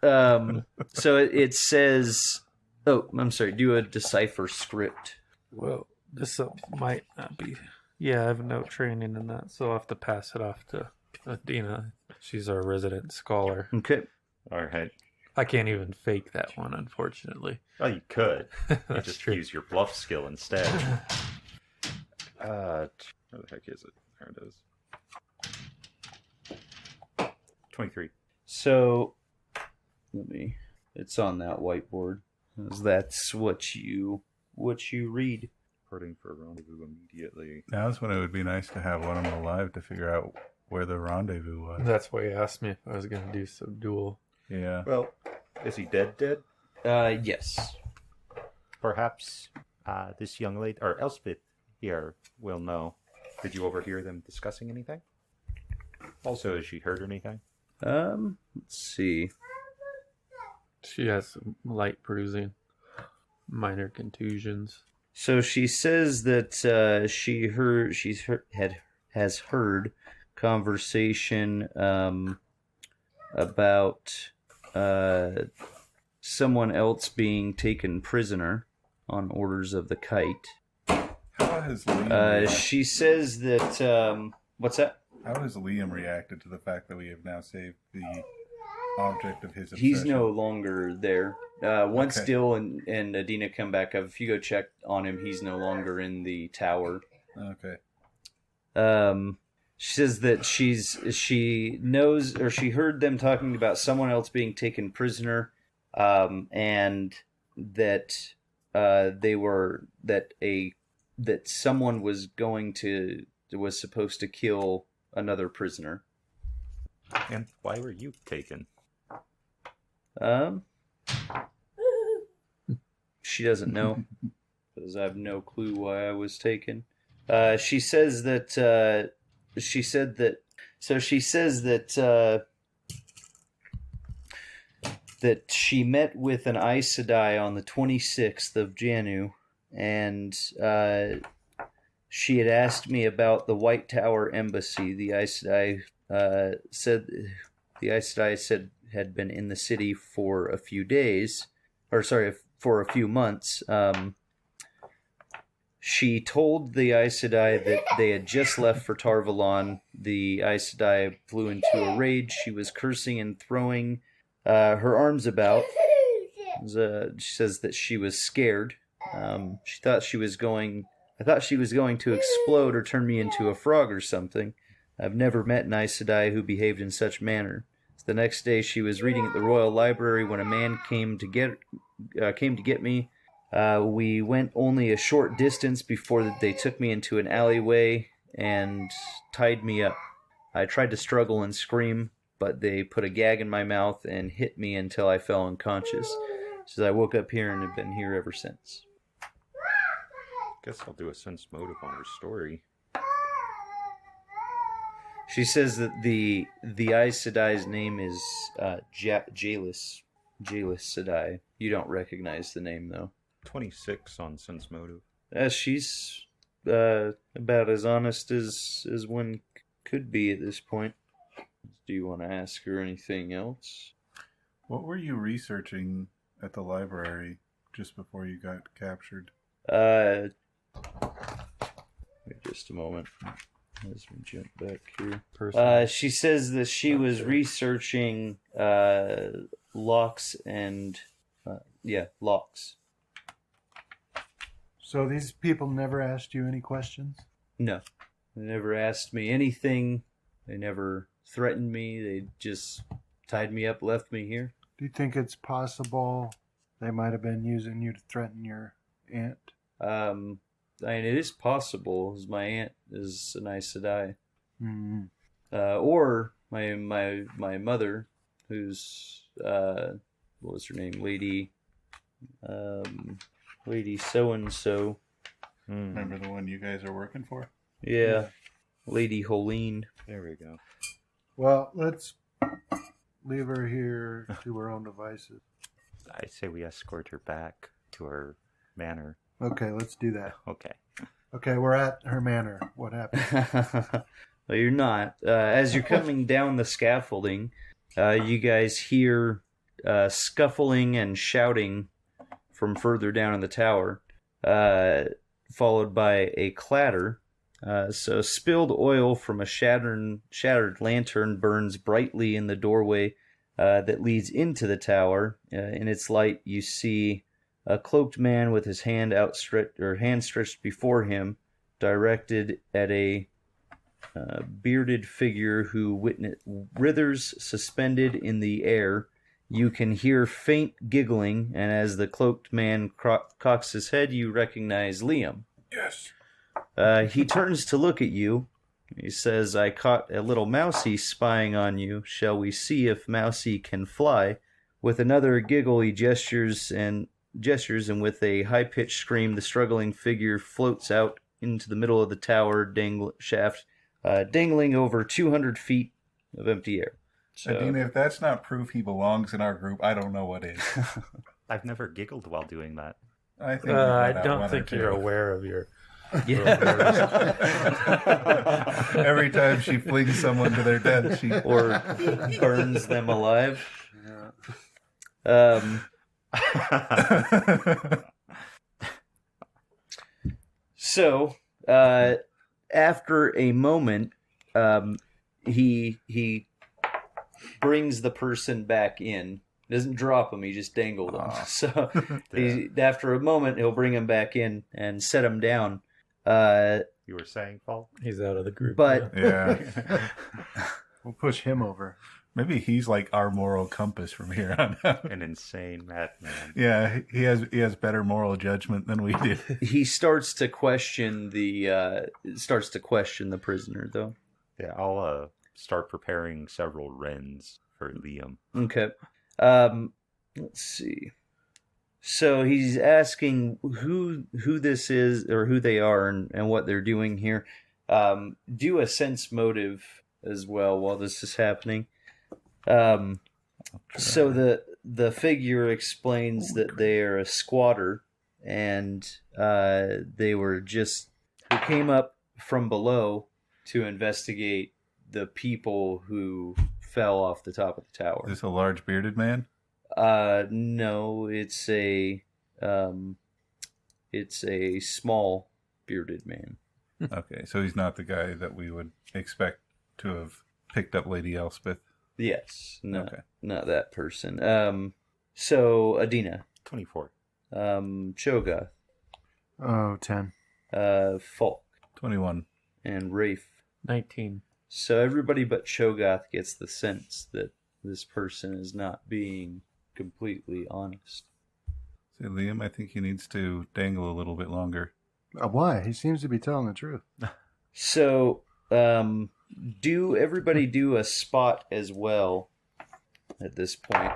So it says. Oh, I'm sorry. Do a decipher script. Well, this might not be. Yeah, I have no training in that, so I'll have to pass it off to Adina. She's our resident scholar. Okay. All right. I can't even fake that one, unfortunately. Oh, you could. You That's just true. use your bluff skill instead. Where the heck is it? There it is. 23. So, it's on that whiteboard. That's what you read. Reporting for rendezvous immediately. Now's when it would be nice to have one of them alive to figure out where the rendezvous was. That's why he asked me if I was going to do some duel. Yeah. Well, is he dead? Yes. Perhaps this young lady, or Elspeth here, will know. Did you overhear them discussing anything? Also, has she heard anything? Let's see. She has some light bruising, minor contusions. So she says that has heard conversation about someone else being taken prisoner on orders of the Kite. How has Liam She says that what's that? How has Liam reacted to the fact that we have now saved the object of his obsession? He's no longer there. Once Okay. Dill and Adina come back up, if you go check on him, he's no longer in the tower. Okay. She says that she knows, or she heard them talking about someone else being taken prisoner, and that that someone was supposed to kill another prisoner. And why were you taken? She doesn't know because I have no clue why I was taken. She says that she said that. So she says that that she met with an Aes Sedai on the 26th of Janu, and she had asked me about the White Tower Embassy. The Aes Sedai said had been in the city for a few days, for a few months. She told the Aes Sedai that they had just left for Tarvalon. The Aes Sedai flew into a rage. She was cursing and throwing her arms about. She says that she was scared. She thought she was going. I thought she was going to explode or turn me into a frog or something. I've never met an Aes Sedai who behaved in such manner. The next day, she was reading at the Royal Library when a man came to get me. We went only a short distance before they took me into an alleyway and tied me up. I tried to struggle and scream, but they put a gag in my mouth and hit me until I fell unconscious. So I woke up here and have been here ever since. Guess I'll do a sense motive on her story. She says that the Aes Sedai's name is Jalis Sedai. You don't recognize the name, though. 26 on sense motive. She's about as honest as one could be at this point. Do you want to ask her anything else? What were you researching at the library just before you got captured? Wait just a moment. Let's jump back here. She says that she was researching locks and locks. So these people never asked you any questions? No, they never asked me anything. They never threatened me. They just tied me up, left me here. Do you think it's possible they might have been using you to threaten your aunt? I mean, it is possible, as my aunt is an Aes Sedai. Mm-hmm. Or my mother, who's what was her name, Lady so and so. Remember the one you guys are working for? Yeah, Lady Holeen. There we go. Well, let's leave her here to her own devices. I say we escort her back to her manor. Okay, let's do that. Okay. Okay, we're at her manor. What happened? Well, you're not. As you're coming down the scaffolding, you guys hear scuffling and shouting from further down in the tower, followed by a clatter. So spilled oil from a shattered lantern burns brightly in the doorway that leads into the tower. In its light, you see a cloaked man with his hand stretched before him, directed at a bearded figure who writhers suspended in the air. You can hear faint giggling, and as the cloaked man cocks his head, you recognize Liam. Yes. He turns to look at you. He says, "I caught a little mousie spying on you. Shall we see if mousie can fly?" With another giggle, he gestures, and with a high-pitched scream, the struggling figure floats out into the middle of the tower shaft, dangling over 200 feet of empty air. So, Adina, if that's not proof he belongs in our group, I don't know what is. I've never giggled while doing that. I think I don't think you're aware of your. Every time she flings someone to their death, she or burns them alive. So, after a moment, he brings the person back in. Doesn't drop him; he just dangled him. So, after a moment, he'll bring him back in and set him down. You were saying, Paul? He's out of the group. But yeah. We'll push him over. Maybe he's like our moral compass from here on out. An insane madman. Yeah, he has better moral judgment than we do. he starts to question the prisoner, though. Yeah, I'll start preparing several wrens for Liam. Okay. Let's see. So he's asking who this is or who they are and what they're doing here. Do a sense motive as well while this is happening. So the figure explains that they are a squatter and they came up from below to investigate the people who fell off the top of the tower. Is this a large bearded man? No, it's a small bearded man. Okay, so he's not the guy that we would expect to have picked up Lady Elspeth. Yes, Okay. not that person. So Adina, 24. Cho'Gath, 10. Falk, 21. and Rafe. 19. So everybody but Cho'Gath gets the sense that this person is not being completely honest. Say, Liam, I think he needs to dangle a little bit longer. Why? He seems to be telling the truth. So, do everybody do a spot as well at this point?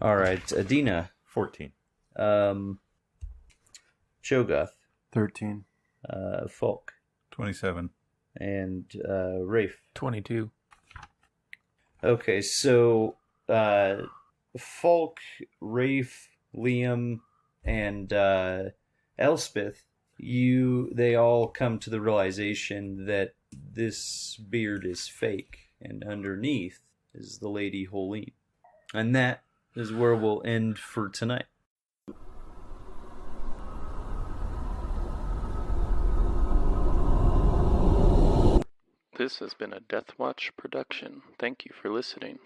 All right, Adina, 14. Cho'Gath, 13. Falk, 27. and Rafe. 22. Okay, so Falk, Rafe, Liam, and Elspeth, they all come to the realization that this beard is fake, and underneath is the Lady Helene. And that is where we'll end for tonight. This has been a Death Watch production. Thank you for listening.